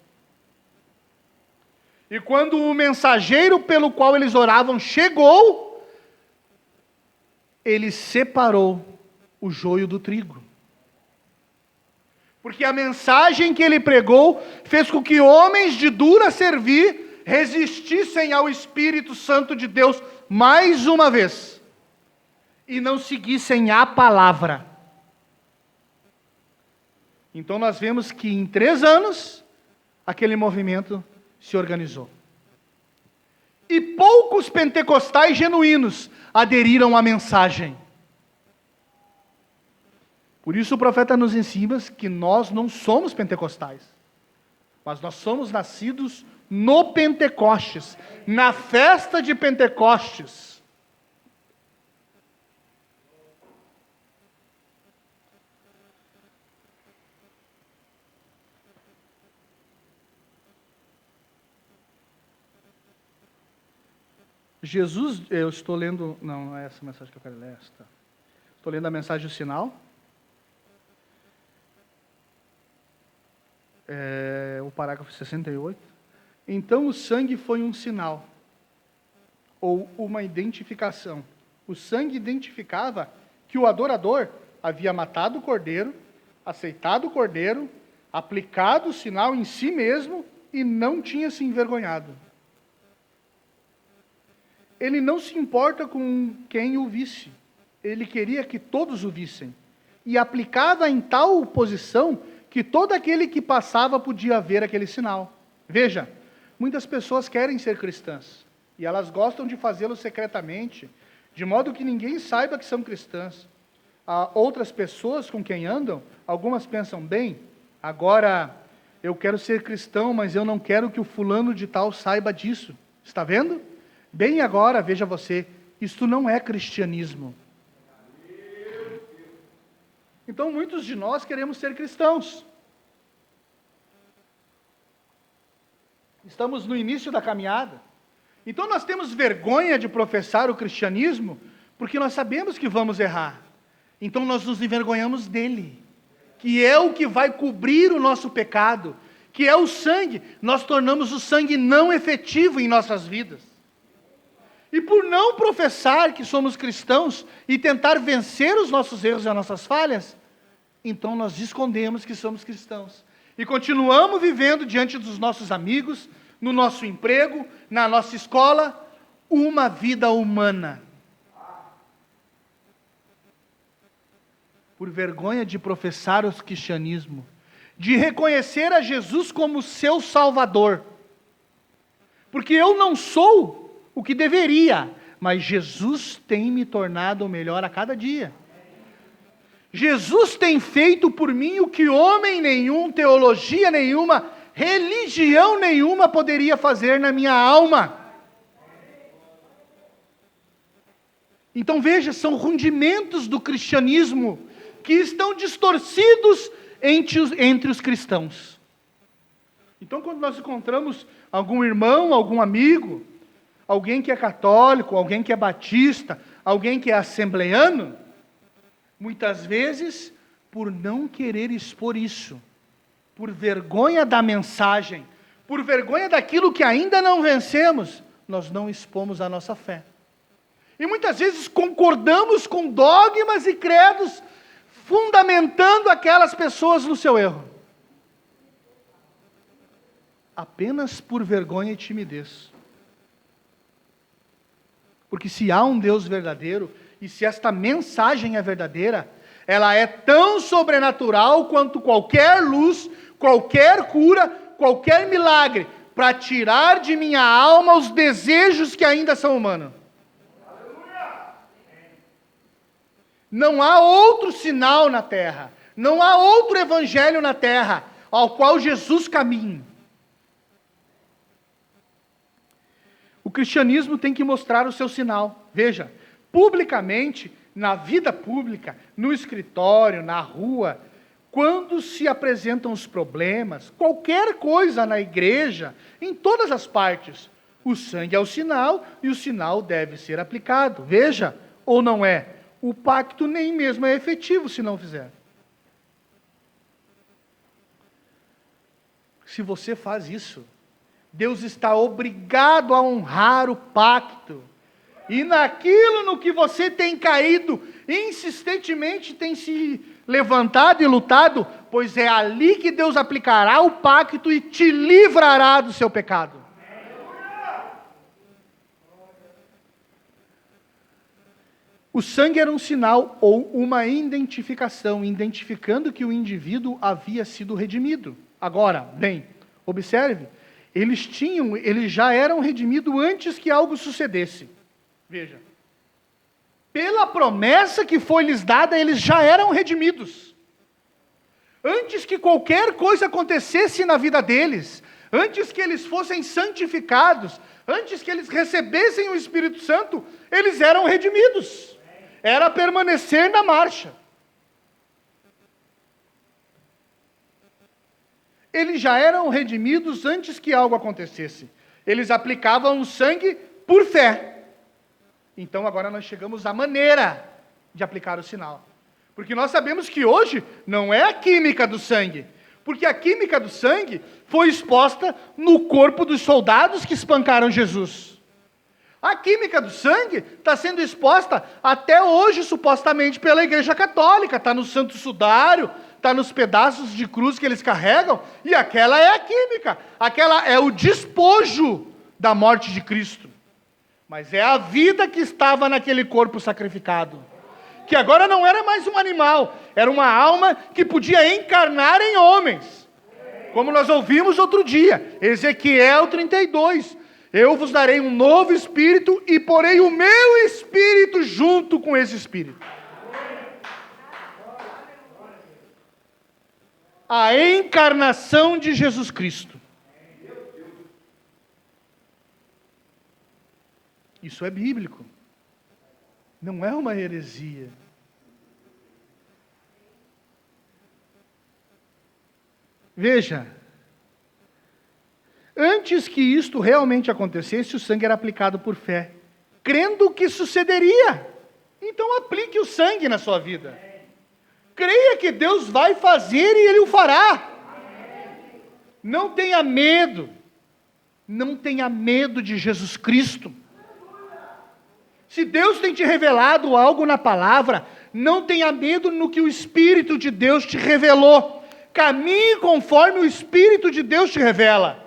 E quando o mensageiro pelo qual eles oravam chegou, ele separou o joio do trigo. Porque a mensagem que ele pregou fez com que homens de dura servir resistissem ao Espírito Santo de Deus mais uma vez. E não seguissem a palavra. Então nós vemos que em 3 anos, aquele movimento se organizou. E poucos pentecostais genuínos aderiram à mensagem. Por isso o profeta nos ensina que nós não somos pentecostais, mas nós somos nascidos no Pentecostes, na festa de Pentecostes. Jesus, eu estou lendo, não é essa mensagem que eu quero ler, esta. Estou lendo a mensagem do sinal. O parágrafo 68. Então o sangue foi um sinal, ou uma identificação. O sangue identificava que o adorador havia matado o cordeiro aceitado o Cordeiro, aplicado o sinal em si mesmo e não tinha se envergonhado. Ele não se importa com quem o visse. Ele queria que todos o vissem. E aplicava em tal posição que todo aquele que passava podia ver aquele sinal. Veja, muitas pessoas querem ser cristãs. E elas gostam de fazê-lo secretamente, de modo que ninguém saiba que são cristãs. Há outras pessoas com quem andam, algumas pensam, bem, agora eu quero ser cristão, mas eu não quero que o fulano de tal saiba disso. Está vendo? Bem agora, veja você, isto não é cristianismo. Então, muitos de nós queremos ser cristãos. Estamos no início da caminhada. Então, nós temos vergonha de professar o cristianismo, porque nós sabemos que vamos errar. Então, nós nos envergonhamos dele, que é o que vai cobrir o nosso pecado, que é o sangue. Nós tornamos o sangue não efetivo em nossas vidas. E por não professar que somos cristãos e tentar vencer os nossos erros e as nossas falhas, então nós escondemos que somos cristãos. E continuamos vivendo diante dos nossos amigos, no nosso emprego, na nossa escola, uma vida humana. Por vergonha de professar o cristianismo, de reconhecer a Jesus como seu Salvador. Porque eu não sou o que deveria, mas Jesus tem me tornado melhor a cada dia. Jesus tem feito por mim o que homem nenhum, teologia nenhuma, religião nenhuma poderia fazer na minha alma. Então veja, são rudimentos do cristianismo que estão distorcidos entre os cristãos. Então quando nós encontramos algum irmão, algum amigo, alguém que é católico, alguém que é batista, alguém que é assembleano, muitas vezes, por não querer expor isso, por vergonha da mensagem, por vergonha daquilo que ainda não vencemos, nós não expomos a nossa fé. E muitas vezes concordamos com dogmas e credos, fundamentando aquelas pessoas no seu erro. Apenas por vergonha e timidez. Porque se há um Deus verdadeiro, e se esta mensagem é verdadeira, ela é tão sobrenatural quanto qualquer luz, qualquer cura, qualquer milagre, para tirar de minha alma os desejos que ainda são humanos. Não há outro sinal na terra, não há outro evangelho na terra, ao qual Jesus caminha. O cristianismo tem que mostrar o seu sinal. Veja, publicamente, na vida pública, no escritório, na rua, quando se apresentam os problemas, qualquer coisa na igreja, em todas as partes, o sangue é o sinal e o sinal deve ser aplicado. Veja, ou não é? O pacto nem mesmo é efetivo se não fizer. Se você faz isso, Deus está obrigado a honrar o pacto. E naquilo no que você tem caído, insistentemente tem se levantado e lutado, pois é ali que Deus aplicará o pacto e te livrará do seu pecado. O sangue era um sinal ou uma identificação, identificando que o indivíduo havia sido redimido. Agora, bem, observe, eles já eram redimidos antes que algo sucedesse. Veja, pela promessa que foi lhes dada, eles já eram redimidos. Antes que qualquer coisa acontecesse na vida deles, antes que eles fossem santificados, antes que eles recebessem o Espírito Santo, eles eram redimidos. Era permanecer na marcha. Eles já eram redimidos antes que algo acontecesse. Eles aplicavam o sangue por fé. Então agora nós chegamos à maneira de aplicar o sinal. Porque nós sabemos que hoje não é a química do sangue. Porque a química do sangue foi exposta no corpo dos soldados que espancaram Jesus. A química do sangue está sendo exposta até hoje, supostamente, pela Igreja Católica. Está no Santo Sudário, está nos pedaços de cruz que eles carregam, e aquela é a química, aquela é o despojo da morte de Cristo. Mas é a vida que estava naquele corpo sacrificado, que agora não era mais um animal, era uma alma que podia encarnar em homens. Como nós ouvimos outro dia, Ezequiel 32, eu vos darei um novo espírito e porei o meu espírito junto com esse espírito. A encarnação de Jesus Cristo. Isso é bíblico. Não é uma heresia. Veja, antes que isto realmente acontecesse, o sangue era aplicado por fé, crendo que sucederia. Então aplique o sangue na sua vida. Creia que Deus vai fazer e Ele o fará. Não tenha medo. Não tenha medo de Jesus Cristo. Se Deus tem te revelado algo na palavra, não tenha medo no que o Espírito de Deus te revelou. Caminhe conforme o Espírito de Deus te revela.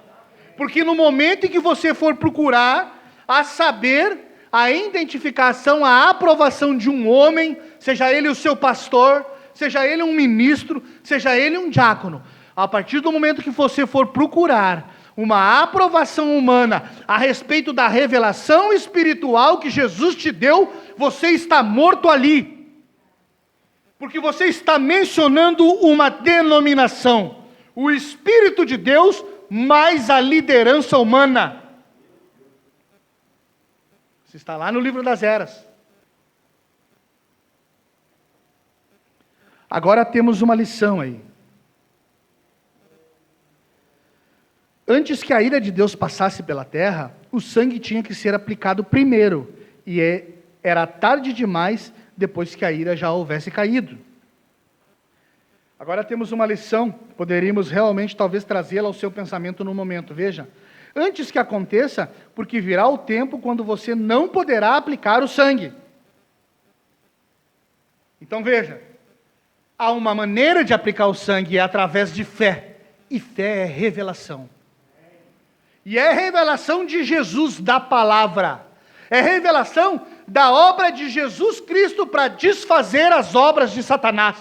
Porque no momento em que você for procurar a saber, a identificação, a aprovação de um homem, seja ele o seu pastor, seja ele um ministro, seja ele um diácono, a partir do momento que você for procurar uma aprovação humana a respeito da revelação espiritual que Jesus te deu, você está morto ali. Porque você está mencionando uma denominação, o Espírito de Deus mais a liderança humana. Isso está lá no livro das Eras. Agora temos uma lição aí. Antes que a ira de Deus passasse pela terra, o sangue tinha que ser aplicado primeiro, e era tarde demais depois que a ira já houvesse caído. Agora temos uma lição, poderíamos realmente talvez trazê-la ao seu pensamento no momento. Veja, antes que aconteça, porque virá o tempo quando você não poderá aplicar o sangue. Então veja, há uma maneira de aplicar o sangue, é através de fé, e fé é revelação. E é revelação de Jesus, da palavra. É revelação da obra de Jesus Cristo para desfazer as obras de Satanás.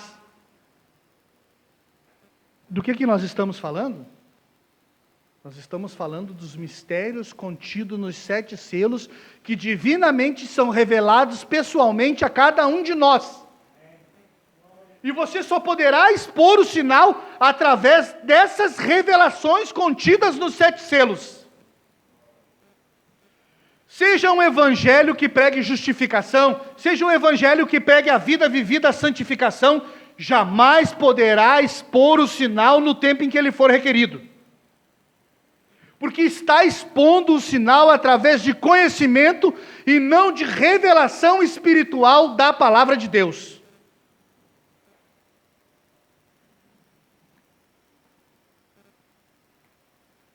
Do que nós estamos falando? Nós estamos falando dos mistérios contidos nos 7 selos, que divinamente são revelados pessoalmente a cada um de nós. E você só poderá expor o sinal através dessas revelações contidas nos 7 selos. Seja um evangelho que pregue justificação, seja um evangelho que pregue a vida vivida, a santificação, jamais poderá expor o sinal no tempo em que ele for requerido. Porque está expondo o sinal através de conhecimento e não de revelação espiritual da palavra de Deus.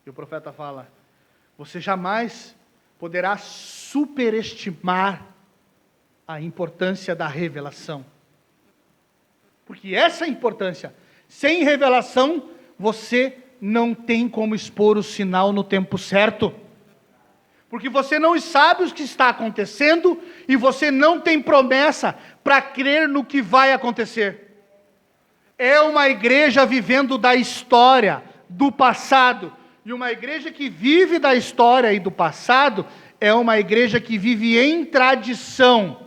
E o profeta fala, você jamais poderá superestimar a importância da revelação. Porque essa importância, sem revelação, você não tem como expor o sinal no tempo certo. Porque você não sabe o que está acontecendo e você não tem promessa para crer no que vai acontecer. É uma igreja vivendo da história, do passado. E uma igreja que vive da história e do passado é uma igreja que vive em tradição.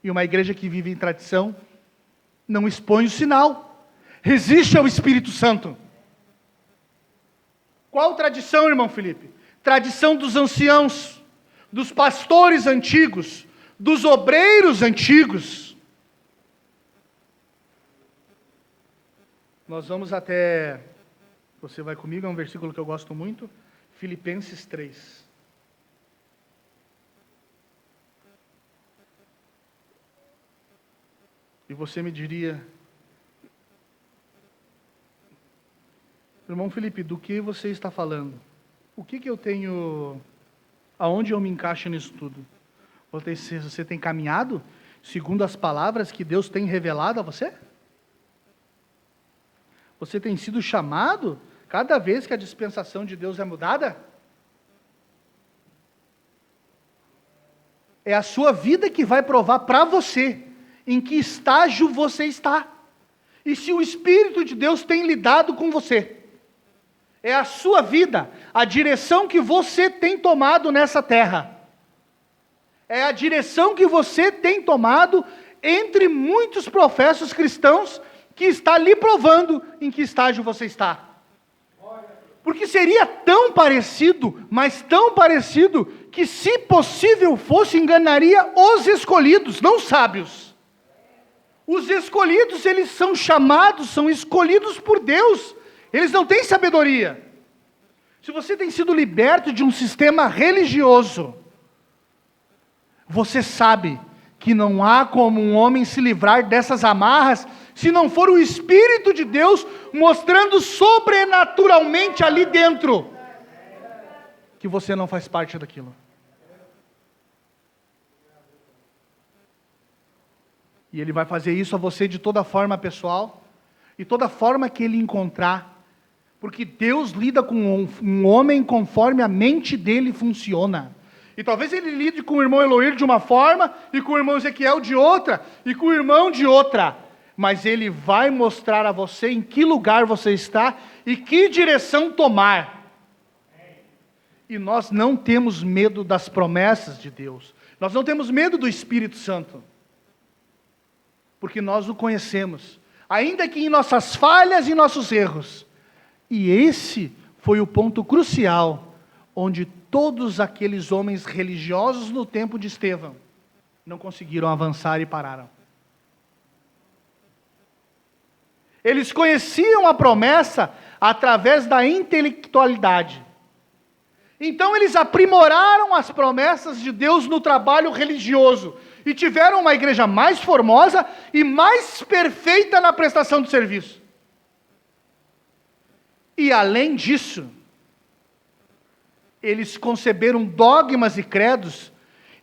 E uma igreja que vive em tradição não expõe o sinal. Resiste ao Espírito Santo. Qual tradição, irmão Felipe? Tradição dos anciãos, dos pastores antigos, dos obreiros antigos. Nós vamos até... Você vai comigo, é um versículo que eu gosto muito, Filipenses 3. E você me diria, irmão Felipe, do que você está falando? O que eu tenho, aonde eu me encaixo nisso tudo? Você tem caminhado segundo as palavras que Deus tem revelado a você? Você tem sido chamado cada vez que a dispensação de Deus é mudada? É a sua vida que vai provar para você em que estágio você está. E se o Espírito de Deus tem lidado com você. É a sua vida, a direção que você tem tomado nessa terra. É a direção que você tem tomado entre muitos professos cristãos que está lhe provando em que estágio você está. Porque seria tão parecido, mas tão parecido, que se possível fosse, enganaria os escolhidos, não os sábios. Os escolhidos, eles são chamados, são escolhidos por Deus. Eles não têm sabedoria. Se você tem sido liberto de um sistema religioso, você sabe que não há como um homem se livrar dessas amarras, se não for o Espírito de Deus mostrando sobrenaturalmente ali dentro, que você não faz parte daquilo. E Ele vai fazer isso a você de toda forma pessoal, e toda forma que Ele encontrar, porque Deus lida com um homem conforme a mente dele funciona. E talvez Ele lide com o irmão Eloir de uma forma, e com o irmão Ezequiel de outra, e com o irmão de outra. Mas Ele vai mostrar a você em que lugar você está, e que direção tomar. E nós não temos medo das promessas de Deus. Nós não temos medo do Espírito Santo. Porque nós o conhecemos. Ainda que em nossas falhas e nossos erros. E esse foi o ponto crucial, onde todos aqueles homens religiosos no tempo de Estevão não conseguiram avançar e pararam. Eles conheciam a promessa através da intelectualidade. Então eles aprimoraram as promessas de Deus no trabalho religioso e tiveram uma igreja mais formosa e mais perfeita na prestação de serviço. E além disso, eles conceberam dogmas e credos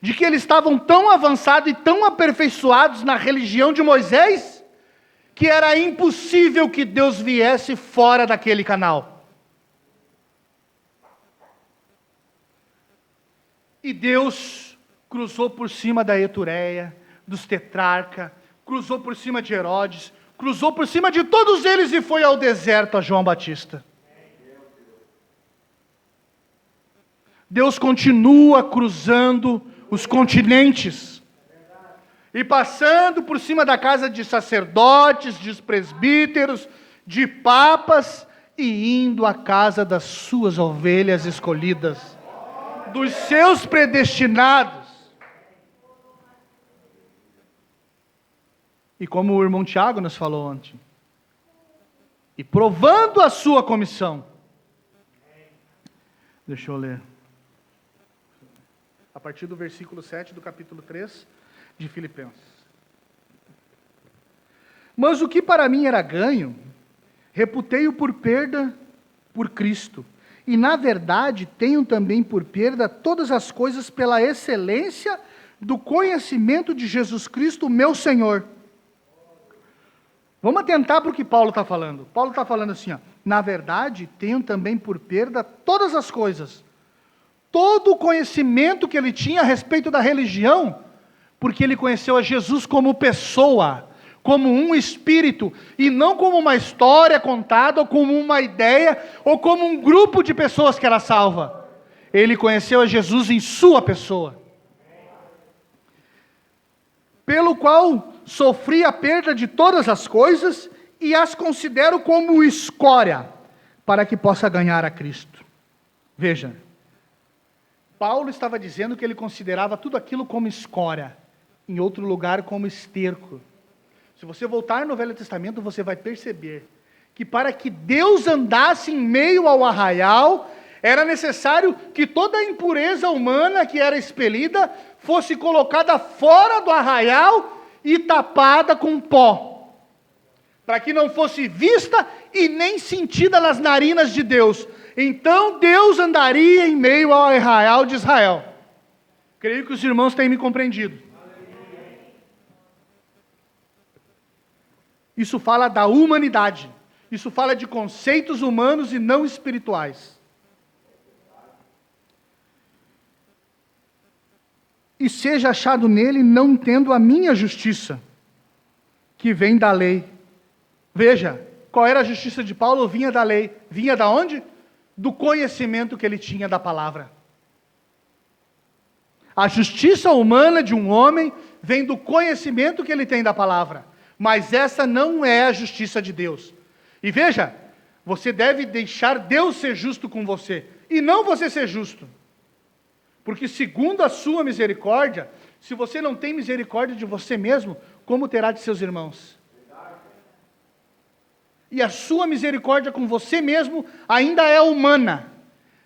de que eles estavam tão avançados e tão aperfeiçoados na religião de Moisés, que era impossível que Deus viesse fora daquele canal. E Deus cruzou por cima da Etureia, dos tetrarcas, cruzou por cima de Herodes, cruzou por cima de todos eles e foi ao deserto a João Batista. Deus continua cruzando os continentes e passando por cima da casa de sacerdotes, de presbíteros, de papas e indo à casa das suas ovelhas escolhidas, dos seus predestinados. E como o irmão Tiago nos falou ontem, e provando a sua comissão. Deixa eu ler. A partir do versículo 7 do capítulo 3 de Filipenses. Mas o que para mim era ganho, reputei-o por perda por Cristo. E na verdade tenho também por perda todas as coisas pela excelência do conhecimento de Jesus Cristo, meu Senhor. Vamos atentar para o que Paulo está falando. Paulo está falando assim, ó, na verdade tenho também por perda todas as coisas. Todo o conhecimento que ele tinha a respeito da religião, porque ele conheceu a Jesus como pessoa, como um espírito, e não como uma história contada, ou como uma ideia, ou como um grupo de pessoas que era salva. Ele conheceu a Jesus em sua pessoa. Pelo qual sofri a perda de todas as coisas, e as considero como escória, para que possa ganhar a Cristo. Veja, Paulo estava dizendo que ele considerava tudo aquilo como escória, em outro lugar como esterco. Se você voltar no Velho Testamento, você vai perceber que para que Deus andasse em meio ao arraial, era necessário que toda a impureza humana que era expelida fosse colocada fora do arraial e tapada com pó, para que não fosse vista e nem sentida nas narinas de Deus. Então Deus andaria em meio ao arraial de Israel. Creio que os irmãos têm me compreendido. Isso fala da humanidade. Isso fala de conceitos humanos e não espirituais. E seja achado nele não tendo a minha justiça, que vem da lei. Veja, qual era a justiça de Paulo? Vinha da lei. Vinha da onde? Do conhecimento que ele tinha da palavra. A justiça humana de um homem vem do conhecimento que ele tem da palavra. Mas essa não é a justiça de Deus. E veja, você deve deixar Deus ser justo com você, e não você ser justo. Porque segundo a sua misericórdia, se você não tem misericórdia de você mesmo, como terá de seus irmãos? E a sua misericórdia com você mesmo ainda é humana,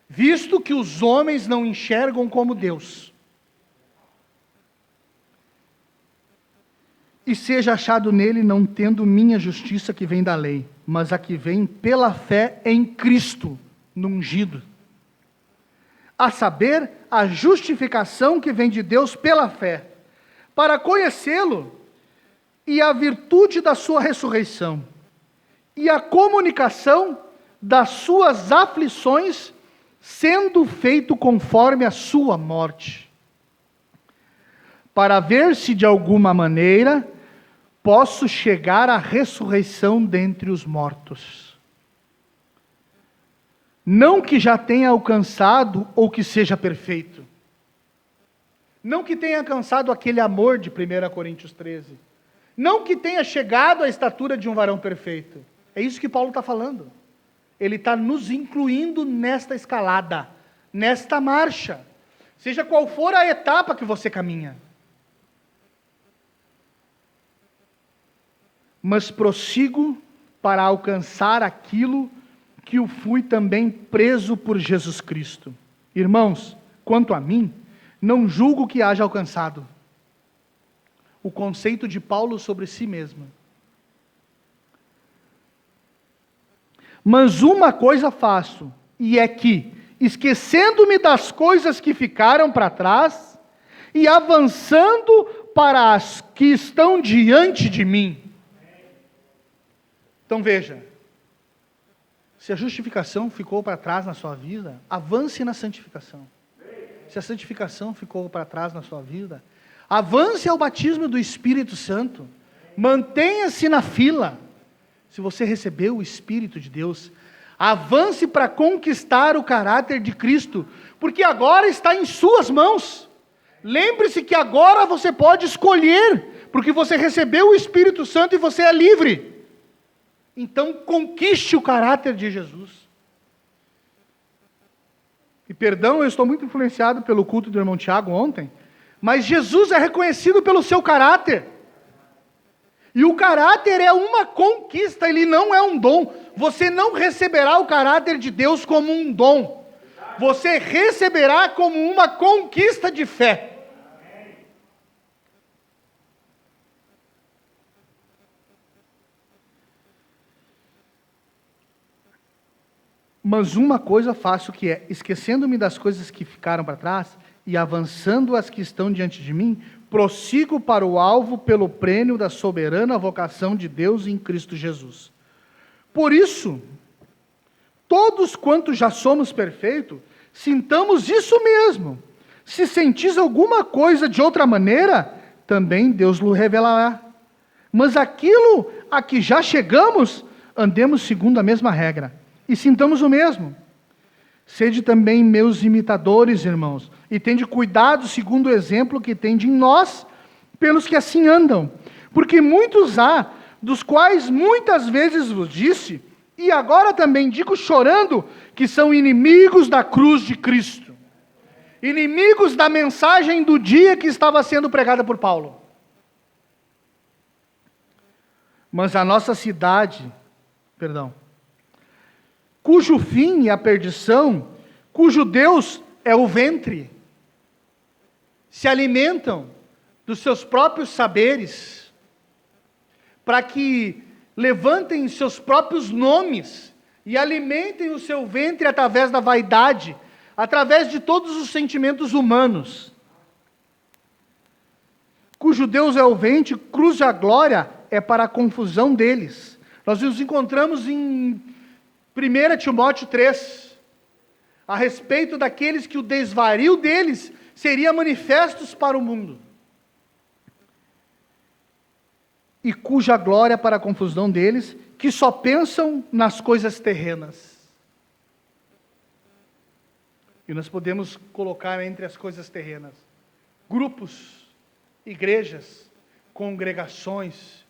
visto que os homens não enxergam como Deus. E seja achado nele não tendo minha justiça que vem da lei, mas a que vem pela fé em Cristo, no ungido. A saber, a justificação que vem de Deus pela fé, para conhecê-lo e a virtude da sua ressurreição, e a comunicação das suas aflições, sendo feito conforme a sua morte, para ver se de alguma maneira posso chegar à ressurreição dentre os mortos. Não que já tenha alcançado ou que seja perfeito. Não que tenha alcançado aquele amor de 1 Coríntios 13. Não que tenha chegado à estatura de um varão perfeito. É isso que Paulo está falando. Ele está nos incluindo nesta escalada, nesta marcha. Seja qual for a etapa que você caminha. Mas prossigo para alcançar aquilo que eu fui também preso por Jesus Cristo. Irmãos, quanto a mim, não julgo que haja alcançado o conceito de Paulo sobre si mesmo. Mas uma coisa faço, e é que, esquecendo-me das coisas que ficaram para trás, e avançando para as que estão diante de mim. Então veja, se a justificação ficou para trás na sua vida, avance na santificação. Se a santificação ficou para trás na sua vida, avance ao batismo do Espírito Santo. Mantenha-se na fila. Se você recebeu o Espírito de Deus, avance para conquistar o caráter de Cristo, porque agora está em suas mãos. Lembre-se que agora você pode escolher, porque você recebeu o Espírito Santo e você é livre. Então conquiste o caráter de Jesus. E perdão, eu estou muito influenciado pelo culto do irmão Tiago ontem, mas Jesus é reconhecido pelo seu caráter. E o caráter é uma conquista, ele não é um dom. Você não receberá o caráter de Deus como um dom. Você receberá como uma conquista de fé. Mas uma coisa faço, que é, esquecendo-me das coisas que ficaram para trás e avançando as que estão diante de mim, prossigo para o alvo pelo prêmio da soberana vocação de Deus em Cristo Jesus. Por isso, todos quantos já somos perfeitos, sintamos isso mesmo. Se sentis alguma coisa de outra maneira, também Deus lhe revelará. Mas aquilo a que já chegamos, andemos segundo a mesma regra. E sintamos o mesmo. Sede também meus imitadores, irmãos, e tende cuidado segundo o exemplo que tende em nós, pelos que assim andam. Porque muitos há, dos quais muitas vezes vos disse, e agora também digo chorando, que são inimigos da cruz de Cristo. Inimigos da mensagem do dia que estava sendo pregada por Paulo. Mas a nossa cidade, cujo fim é a perdição, cujo Deus é o ventre, se alimentam dos seus próprios saberes, para que levantem seus próprios nomes e alimentem o seu ventre através da vaidade, através de todos os sentimentos humanos. Cujo Deus é o ventre, cuja glória é para a confusão deles, Nós nos encontramos em 1 Timóteo 3, a respeito daqueles que o desvario deles seria manifestos para o mundo, e cuja glória para a confusão deles, que só pensam nas coisas terrenas. E nós podemos colocar entre as coisas terrenas grupos, igrejas, congregações,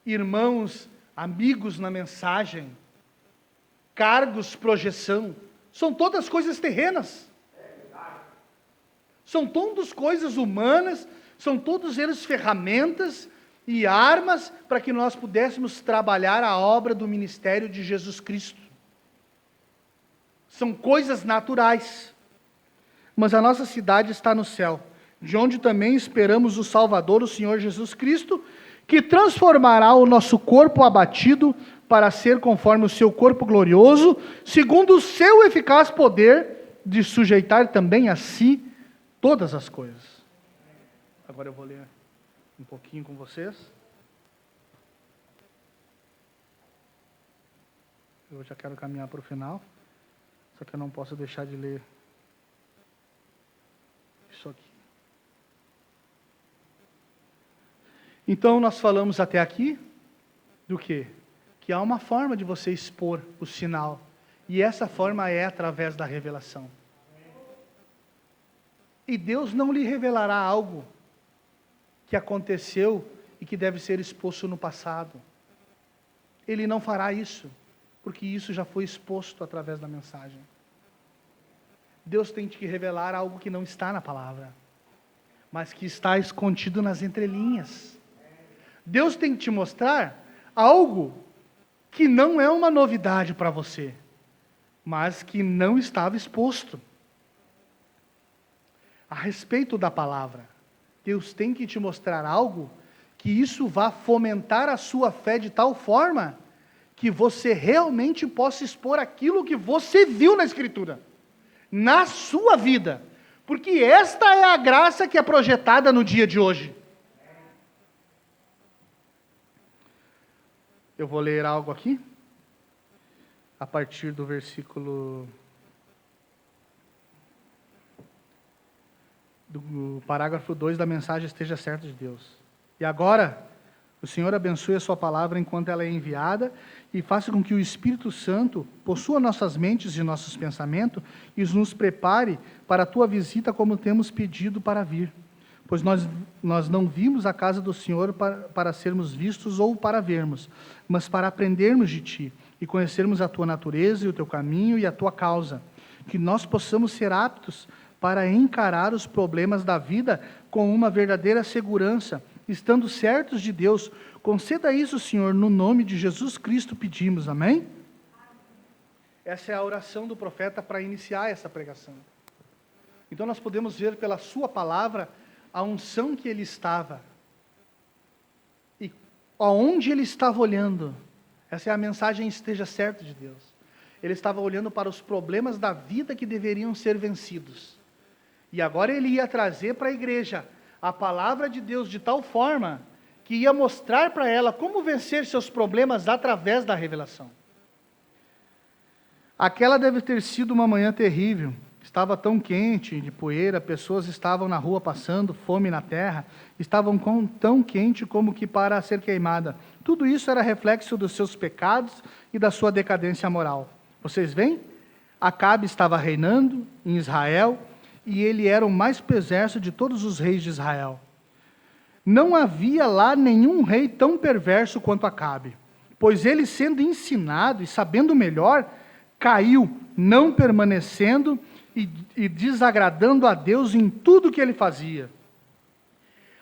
irmãos, amigos na mensagem, cargos, projeção, são todas coisas terrenas. São todas coisas humanas, são todos eles ferramentas e armas para que nós pudéssemos trabalhar a obra do ministério de Jesus Cristo. São coisas naturais. Mas a nossa cidade está no céu, de onde também esperamos o Salvador, o Senhor Jesus Cristo, que transformará o nosso corpo abatido para ser conforme o seu corpo glorioso, segundo o seu eficaz poder de sujeitar também a si todas as coisas. Agora eu vou ler um pouquinho com vocês. Eu já quero caminhar para o final, só que eu não posso deixar de ler isso aqui. Então, nós falamos até aqui do quê? Que há uma forma de você expor o sinal, e essa forma é através da revelação. E Deus não lhe revelará algo que aconteceu e que deve ser exposto no passado. Ele não fará isso, porque isso já foi exposto através da mensagem. Deus tem que revelar algo que não está na palavra, mas que está escondido nas entrelinhas. Deus tem que te mostrar algo que não é uma novidade para você, mas que não estava exposto. A respeito da palavra, Deus tem que te mostrar algo que isso vá fomentar a sua fé de tal forma que você realmente possa expor aquilo que você viu na Escritura, na sua vida, porque esta é a graça que é projetada no dia de hoje. Eu vou ler algo aqui, a partir do versículo, do parágrafo 2 da mensagem Esteja Certo de Deus. E agora, o Senhor abençoe a sua palavra enquanto ela é enviada e faça com que o Espírito Santo possua nossas mentes e nossos pensamentos e nos prepare para a tua visita como temos pedido para vir. Pois nós não vimos a casa do Senhor para sermos vistos ou para vermos, mas para aprendermos de ti e conhecermos a tua natureza e o teu caminho e a tua causa, que nós possamos ser aptos para encarar os problemas da vida com uma verdadeira segurança, estando certos de Deus. Conceda isso, Senhor, no nome de Jesus Cristo pedimos, amém? Essa é a oração do profeta para iniciar essa pregação. Então nós podemos ver pela sua palavra a unção que ele estava, e aonde ele estava olhando. Essa é a mensagem Esteja Certo de Deus. Ele estava olhando para os problemas da vida que deveriam ser vencidos, e agora ele ia trazer para a igreja a palavra de Deus de tal forma que ia mostrar para ela como vencer seus problemas através da revelação. Aquela deve ter sido uma manhã terrível. Estava tão quente, de poeira, pessoas estavam na rua passando, fome na terra, estavam tão quente como que para ser queimada. Tudo isso era reflexo dos seus pecados e da sua decadência moral. Vocês veem? Acabe estava reinando em Israel, e ele era o mais perverso de todos os reis de Israel. Não havia lá nenhum rei tão perverso quanto Acabe, pois ele, sendo ensinado e sabendo melhor, caiu, não permanecendo e desagradando a Deus em tudo que ele fazia.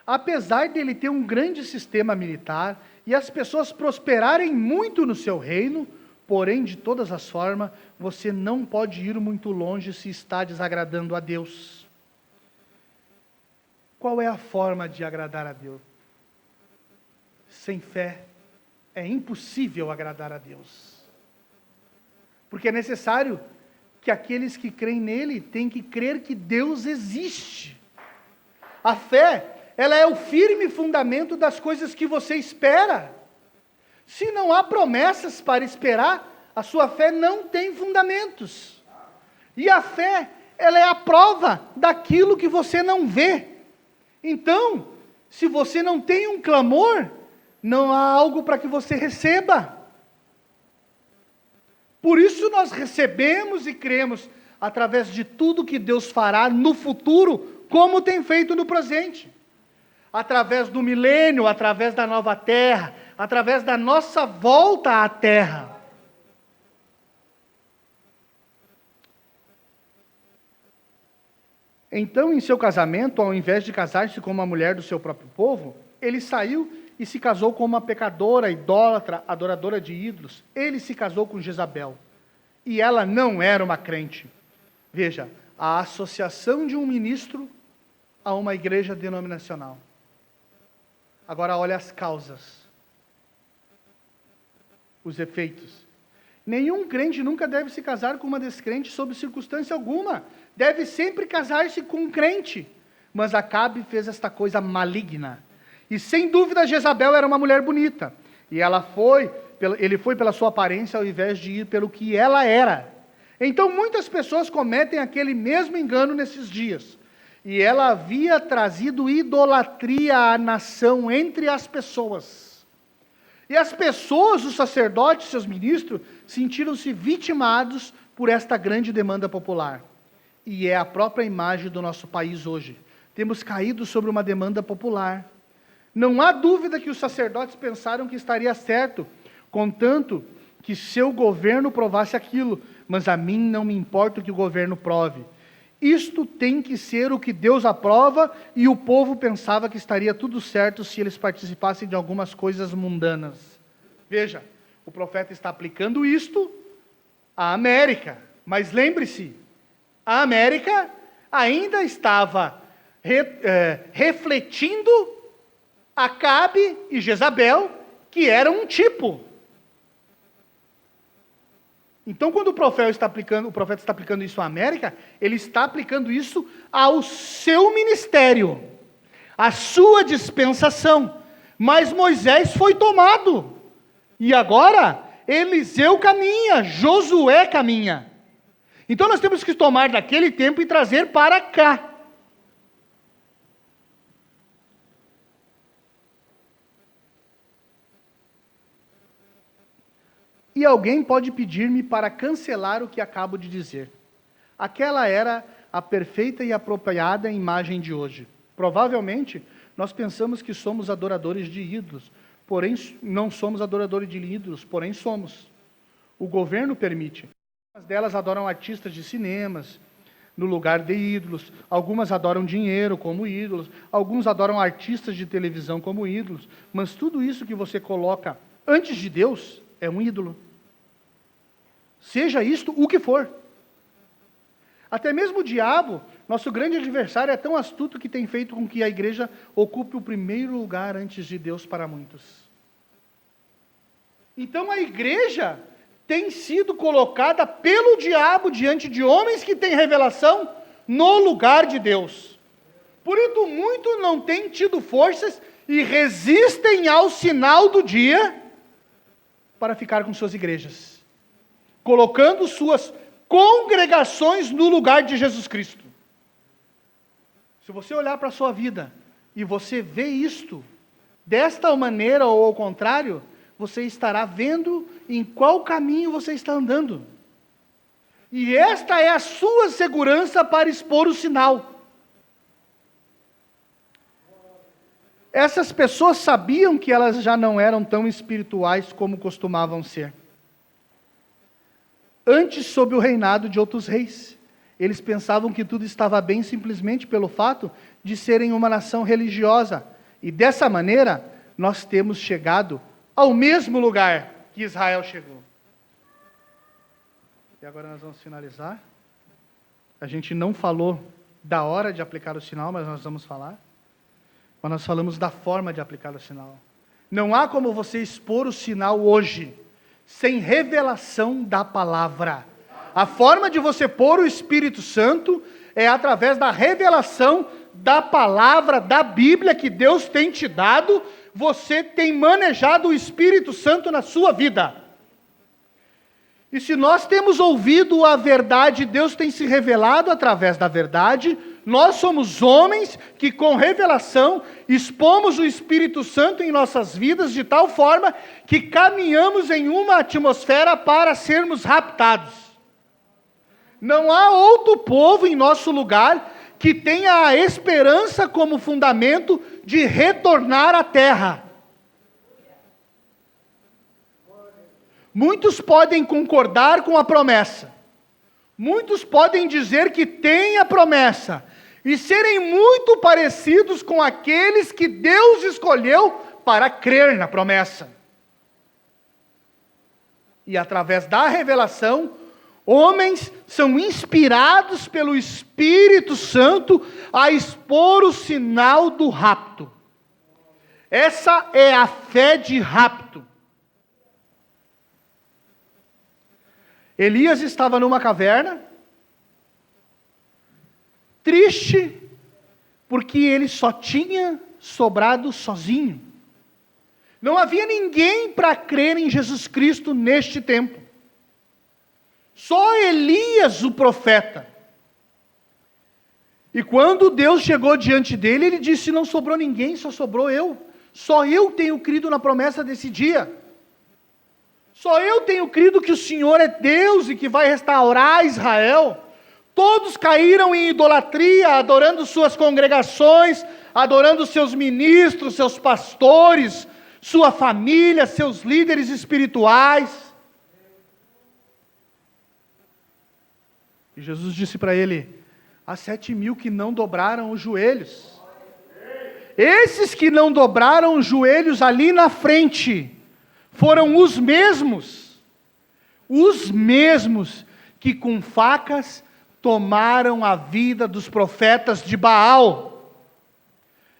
Apesar de ele ter um grande sistema militar e as pessoas prosperarem muito no seu reino, porém, de todas as formas, você não pode ir muito longe se está desagradando a Deus. Qual é a forma de agradar a Deus? Sem fé, é impossível agradar a Deus. Porque é necessário que aqueles que creem nele têm que crer que Deus existe. A fé, ela é o firme fundamento das coisas que você espera. Se não há promessas para esperar, a sua fé não tem fundamentos. E a fé, ela é a prova daquilo que você não vê. Então, se você não tem um clamor, não há algo para que você receba. Por isso nós recebemos e cremos através de tudo que Deus fará no futuro, como tem feito no presente. Através do milênio, através da nova terra, através da nossa volta à terra. Então, em seu casamento, ao invés de casar-se com uma mulher do seu próprio povo, ele saiu e se casou com uma pecadora, idólatra, adoradora de ídolos. Ele se casou com Jezabel. E ela não era uma crente. Veja, a associação de um ministro a uma igreja denominacional. Agora olha as causas. Os efeitos. Nenhum crente nunca deve se casar com uma descrente sob circunstância alguma. Deve sempre casar-se com um crente. Mas Acabe fez esta coisa maligna. E sem dúvida Jezabel era uma mulher bonita. E ele foi pela sua aparência ao invés de ir pelo que ela era. Então muitas pessoas cometem aquele mesmo engano nesses dias. E ela havia trazido idolatria à nação entre as pessoas. E as pessoas, os sacerdotes, seus ministros, sentiram-se vitimados por esta grande demanda popular. E é a própria imagem do nosso país hoje. Temos caído sobre uma demanda popular. Não há dúvida que os sacerdotes pensaram que estaria certo, contanto que seu governo provasse aquilo, mas a mim não me importa o que o governo prove. Isto tem que ser o que Deus aprova, e o povo pensava que estaria tudo certo se eles participassem de algumas coisas mundanas. Veja, o profeta está aplicando isto à América, mas lembre-se, a América ainda estava refletindo Acabe e Jezabel, que eram um tipo. Então, quando o profeta está aplicando isso à América, ele está aplicando isso ao seu ministério, à sua dispensação. Mas Moisés foi tomado. E agora, Eliseu caminha, Josué caminha. Então, nós temos que tomar daquele tempo e trazer para cá. E alguém pode pedir-me para cancelar o que acabo de dizer. Aquela era a perfeita e apropriada imagem de hoje. Provavelmente, nós pensamos que somos adoradores de ídolos, porém não somos adoradores de ídolos, porém somos. O governo permite. Algumas delas adoram artistas de cinemas, no lugar de ídolos. Algumas adoram dinheiro como ídolos. Alguns adoram artistas de televisão como ídolos. Mas tudo isso que você coloca antes de Deus é um ídolo. Seja isto o que for. Até mesmo o diabo, nosso grande adversário, é tão astuto que tem feito com que a igreja ocupe o primeiro lugar antes de Deus para muitos. Então a igreja tem sido colocada pelo diabo diante de homens que têm revelação no lugar de Deus. Por isso muitos não têm tido forças e resistem ao sinal do dia para ficar com suas igrejas, colocando suas congregações no lugar de Jesus Cristo. Se você olhar para a sua vida e você vê isto desta maneira ou ao contrário, você estará vendo em qual caminho você está andando. E esta é a sua segurança para expor o sinal. Essas pessoas sabiam que elas já não eram tão espirituais como costumavam ser. Antes, sob o reinado de outros reis, eles pensavam que tudo estava bem simplesmente pelo fato de serem uma nação religiosa. E dessa maneira, nós temos chegado ao mesmo lugar que Israel chegou. E agora nós vamos finalizar. A gente não falou da hora de aplicar o sinal, mas nós vamos falar. Mas nós falamos da forma de aplicar o sinal. Não há como você expor o sinal hoje sem revelação da palavra. A forma de você pôr o Espírito Santo é através da revelação da palavra, da Bíblia que Deus tem te dado, você tem manejado o Espírito Santo na sua vida? E se nós temos ouvido a verdade, Deus tem se revelado através da verdade, nós somos homens que com revelação expomos o Espírito Santo em nossas vidas de tal forma que caminhamos em uma atmosfera para sermos raptados. Não há outro povo em nosso lugar que tenha a esperança como fundamento de retornar à terra. Muitos podem concordar com a promessa. Muitos podem dizer que têm a promessa e serem muito parecidos com aqueles que Deus escolheu para crer na promessa. E através da revelação, homens são inspirados pelo Espírito Santo a expor o sinal do rapto. Essa é a fé de rapto. Elias estava numa caverna, triste, porque ele só tinha sobrado sozinho. Não havia ninguém para crer em Jesus Cristo neste tempo. Só Elias, o profeta. E quando Deus chegou diante dele, ele disse: não sobrou ninguém, só sobrou eu. Só eu tenho crido na promessa desse dia. Só eu tenho crido que o Senhor é Deus e que vai restaurar Israel. Todos caíram em idolatria, adorando suas congregações, adorando seus ministros, seus pastores, sua família, seus líderes espirituais. E Jesus disse para ele: há 7.000 que não dobraram os joelhos. Esses que não dobraram os joelhos ali na frente, foram os mesmos que com facas tomaram a vida dos profetas de Baal.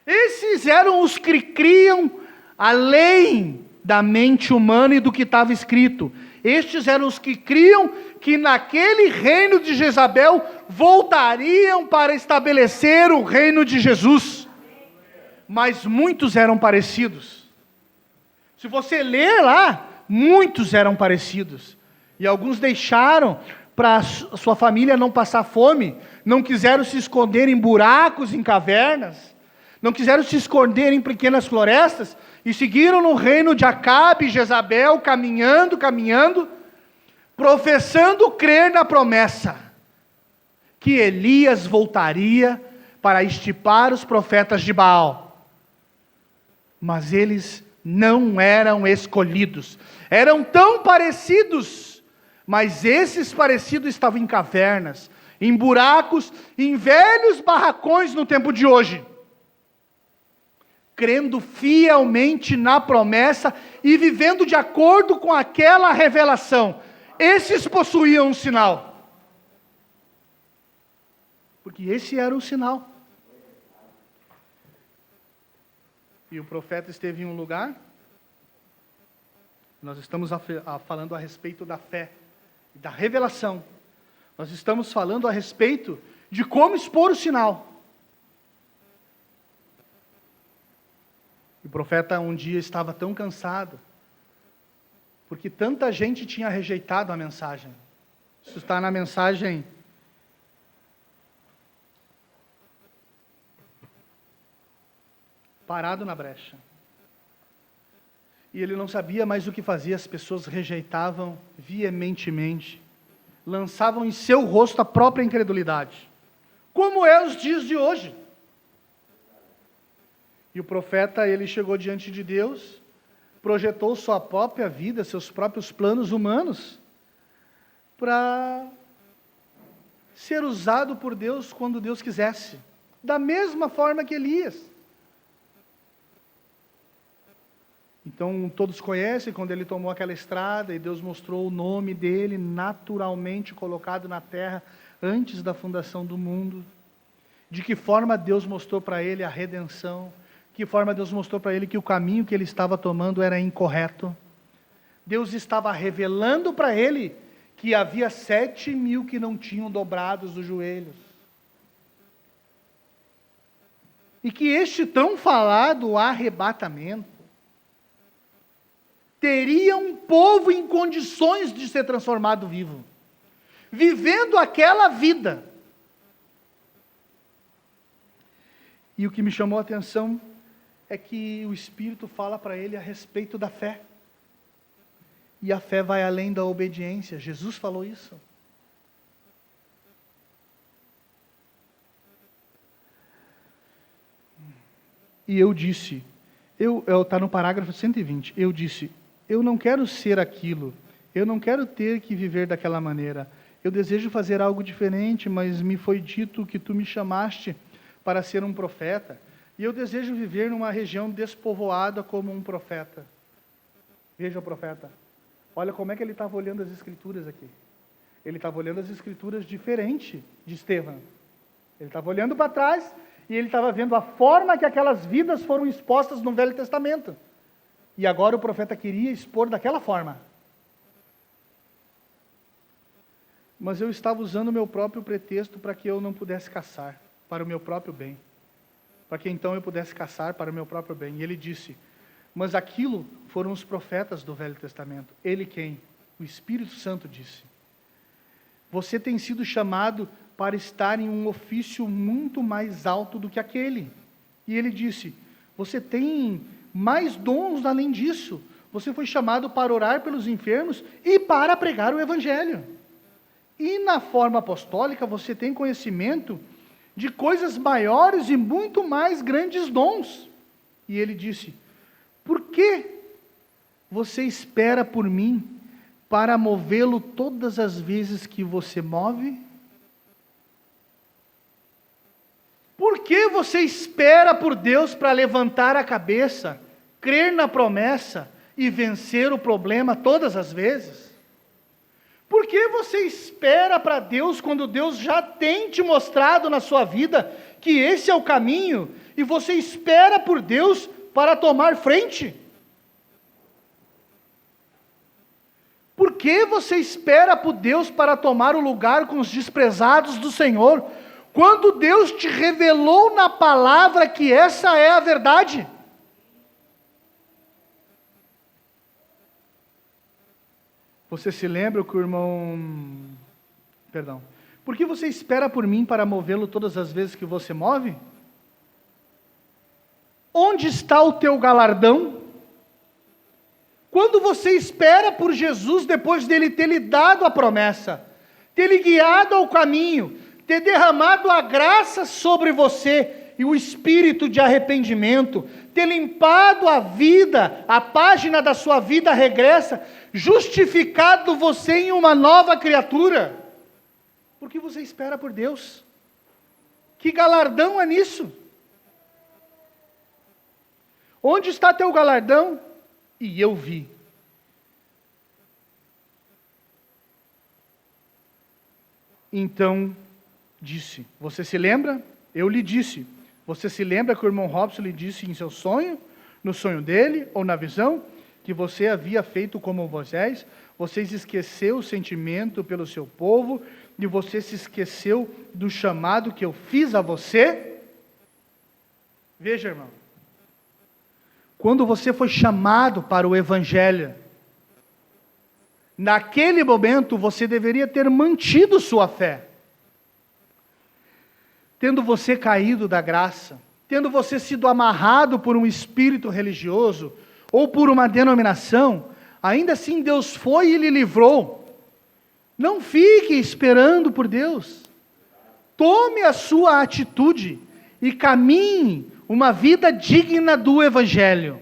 Esses eram os que criam além da mente humana e do que estava escrito. Estes eram os que criam que naquele reino de Jezabel voltariam para estabelecer o reino de Jesus. Mas muitos eram parecidos. Se você ler lá, muitos eram parecidos. E alguns deixaram para a sua família não passar fome, não quiseram se esconder em buracos, em cavernas, não quiseram se esconder em pequenas florestas, e seguiram no reino de Acabe e Jezabel, caminhando, professando crer na promessa, que Elias voltaria para extirpar os profetas de Baal. Mas eles não eram escolhidos, eram tão parecidos, mas esses parecidos estavam em cavernas, em buracos, em velhos barracões no tempo de hoje, crendo fielmente na promessa e vivendo de acordo com aquela revelação. Esses possuíam um sinal, porque esse era o sinal. E o profeta esteve em um lugar, nós estamos falando a respeito da fé, da revelação. Nós estamos falando a respeito de como expor o sinal. O profeta um dia estava tão cansado, porque tanta gente tinha rejeitado a mensagem. Isso está na mensagem parado na brecha. E ele não sabia mais o que fazer, as pessoas rejeitavam veementemente, lançavam em seu rosto a própria incredulidade, como é os dias de hoje. E o profeta, ele chegou diante de Deus, projetou sua própria vida, seus próprios planos humanos, para ser usado por Deus quando Deus quisesse, da mesma forma que Elias. Então, todos conhecem quando ele tomou aquela estrada e Deus mostrou o nome dele naturalmente colocado na terra antes da fundação do mundo. De que forma Deus mostrou para ele a redenção, que forma Deus mostrou para ele que o caminho que ele estava tomando era incorreto. Deus estava revelando para ele que havia 7.000 que não tinham dobrados os joelhos. E que este tão falado arrebatamento, teria um povo em condições de ser transformado vivo, vivendo aquela vida. E o que me chamou a atenção é que o Espírito fala para ele a respeito da fé. E a fé vai além da obediência. Jesus falou isso. E eu disse, está no parágrafo 120, eu disse, eu não quero ser aquilo, eu não quero ter que viver daquela maneira, eu desejo fazer algo diferente, mas me foi dito que tu me chamaste para ser um profeta, e eu desejo viver numa região despovoada como um profeta. Veja o profeta, olha como é que ele estava olhando as escrituras aqui. Ele estava olhando as escrituras diferente de Estevão. Ele estava olhando para trás e ele estava vendo a forma que aquelas vidas foram expostas no Velho Testamento. E agora o profeta queria expor daquela forma. Mas eu estava usando o meu próprio pretexto para que eu não pudesse caçar para o meu próprio bem. Para que então eu pudesse caçar para o meu próprio bem. E ele disse, mas aquilo foram os profetas do Velho Testamento. Ele quem? O Espírito Santo disse. Você tem sido chamado para estar em um ofício muito mais alto do que aquele. E ele disse, você tem mais dons além disso. Você foi chamado para orar pelos enfermos e para pregar o Evangelho. E na forma apostólica você tem conhecimento de coisas maiores e muito mais grandes dons. E ele disse, por que você espera por mim para movê-lo todas as vezes que você move? Por que você espera por Deus para levantar a cabeça, crer na promessa e vencer o problema todas as vezes? Por que você espera para Deus quando Deus já tem te mostrado na sua vida que esse é o caminho e você espera por Deus para tomar frente? Por que você espera por Deus para tomar o lugar com os desprezados do Senhor, quando Deus te revelou na palavra que essa é a verdade? Você se lembra que o irmão... Perdão. Por que você espera por mim para movê-lo todas as vezes que você move? Onde está o teu galardão? Quando você espera por Jesus, depois dele ter lhe dado a promessa, ter lhe guiado ao caminho, ter derramado a graça sobre você e o espírito de arrependimento, ter limpado a vida, a página da sua vida regressa, justificado você em uma nova criatura. Por que você espera por Deus? Que galardão é nisso? Onde está teu galardão? E eu vi. Então disse, você se lembra? Eu lhe disse. Você se lembra que o irmão Robson lhe disse em seu sonho, no sonho dele, ou na visão, que você havia feito como Moisés? Você esqueceu o sentimento pelo seu povo, e você se esqueceu do chamado que eu fiz a você? Veja, irmão. Quando você foi chamado para o Evangelho, naquele momento você deveria ter mantido sua fé. Tendo você caído da graça, tendo você sido amarrado por um espírito religioso, ou por uma denominação, ainda assim Deus foi e lhe livrou. Não fique esperando por Deus. Tome a sua atitude e caminhe uma vida digna do Evangelho.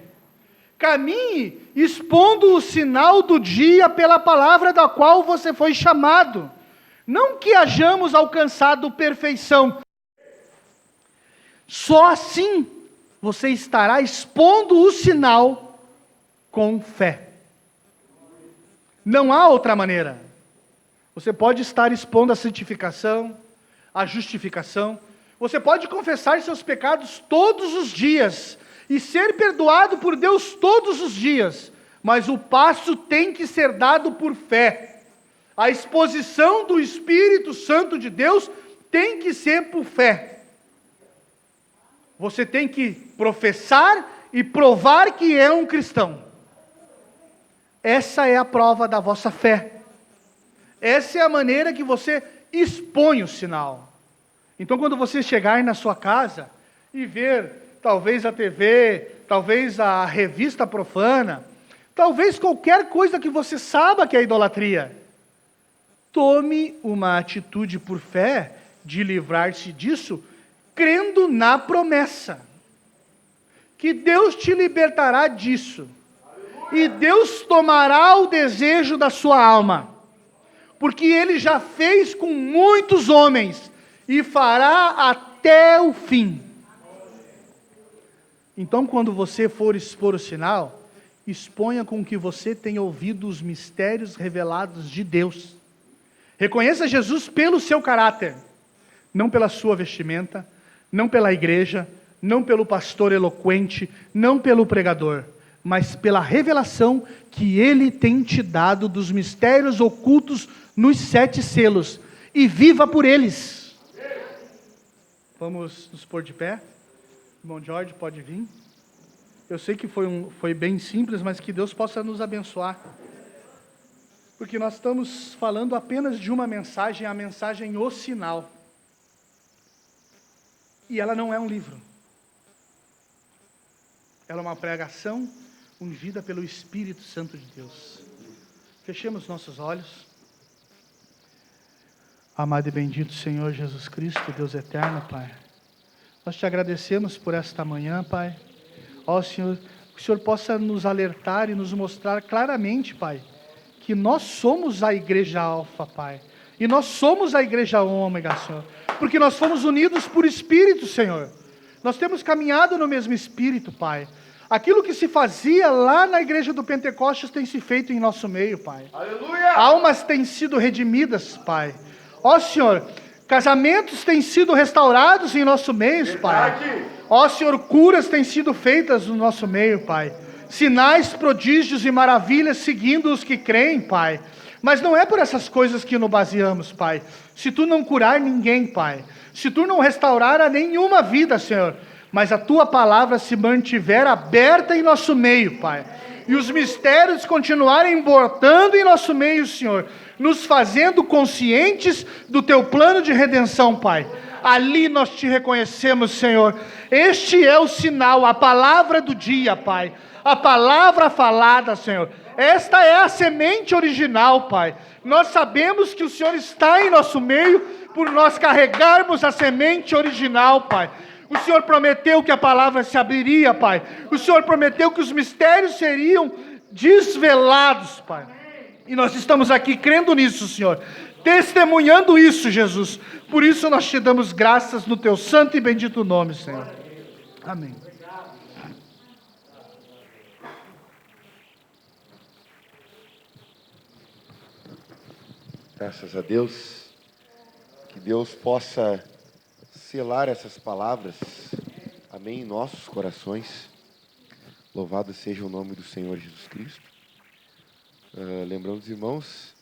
Caminhe expondo o sinal do dia pela palavra da qual você foi chamado. Não que hajamos alcançado perfeição. Só assim você estará expondo o sinal com fé. Não há outra maneira. Você pode estar expondo a santificação, a justificação. Você pode confessar seus pecados todos os dias e ser perdoado por Deus todos os dias, mas o passo tem que ser dado por fé. A exposição do Espírito Santo de Deus tem que ser por fé. Você tem que professar e provar que é um cristão. Essa é a prova da vossa fé. Essa é a maneira que você expõe o sinal. Então, quando você chegar na sua casa e ver, talvez a TV, talvez a revista profana, talvez qualquer coisa que você saiba que é idolatria, tome uma atitude por fé de livrar-se disso, crendo na promessa, que Deus te libertará disso, e Deus tomará o desejo da sua alma, porque Ele já fez com muitos homens, e fará até o fim. Então, quando você for expor o sinal, exponha com que você tenha ouvido os mistérios revelados de Deus. Reconheça Jesus pelo seu caráter, não pela sua vestimenta, não pela igreja, não pelo pastor eloquente, não pelo pregador, mas pela revelação que Ele tem te dado dos mistérios ocultos nos 7 selos, e viva por eles. Vamos nos pôr de pé? Irmão Jorge, pode vir. Eu sei que foi bem simples, mas que Deus possa nos abençoar. Porque nós estamos falando apenas de uma mensagem, a mensagem O Sinal. E ela não é um livro. Ela é uma pregação ungida pelo Espírito Santo de Deus. Fechemos nossos olhos. Amado e bendito Senhor Jesus Cristo, Deus eterno, Pai. Nós te agradecemos por esta manhã, Pai. Ó Senhor, que o Senhor possa nos alertar e nos mostrar claramente, Pai, que nós somos a igreja alfa, Pai. E nós somos a igreja ômega, Senhor. Porque nós fomos unidos por Espírito, Senhor. Nós temos caminhado no mesmo Espírito, Pai. Aquilo que se fazia lá na igreja do Pentecostes tem se feito em nosso meio, Pai. Aleluia! Almas têm sido redimidas, Pai. Ó Senhor, casamentos têm sido restaurados em nosso meio, Pai. Ó Senhor, curas têm sido feitas no nosso meio, Pai. Sinais, prodígios e maravilhas seguindo os que creem, Pai. Mas não é por essas coisas que nos baseamos, Pai. Se Tu não curar ninguém, Pai. Se Tu não restaurar a nenhuma vida, Senhor. Mas a Tua palavra se mantiver aberta em nosso meio, Pai. E os mistérios continuarem brotando em nosso meio, Senhor. Nos fazendo conscientes do Teu plano de redenção, Pai. Ali nós Te reconhecemos, Senhor. Este é o sinal, a palavra do dia, Pai. A palavra falada, Senhor. Esta é a semente original, Pai. Nós sabemos que o Senhor está em nosso meio por nós carregarmos a semente original, Pai. O Senhor prometeu que a palavra se abriria, Pai. O Senhor prometeu que os mistérios seriam desvelados, Pai. E nós estamos aqui crendo nisso, Senhor. Testemunhando isso, Jesus. Por isso nós Te damos graças no Teu santo e bendito nome, Senhor. Amém. Graças a Deus. Que Deus possa selar essas palavras, amém, em nossos corações. Louvado seja o nome do Senhor Jesus Cristo. Lembrando os irmãos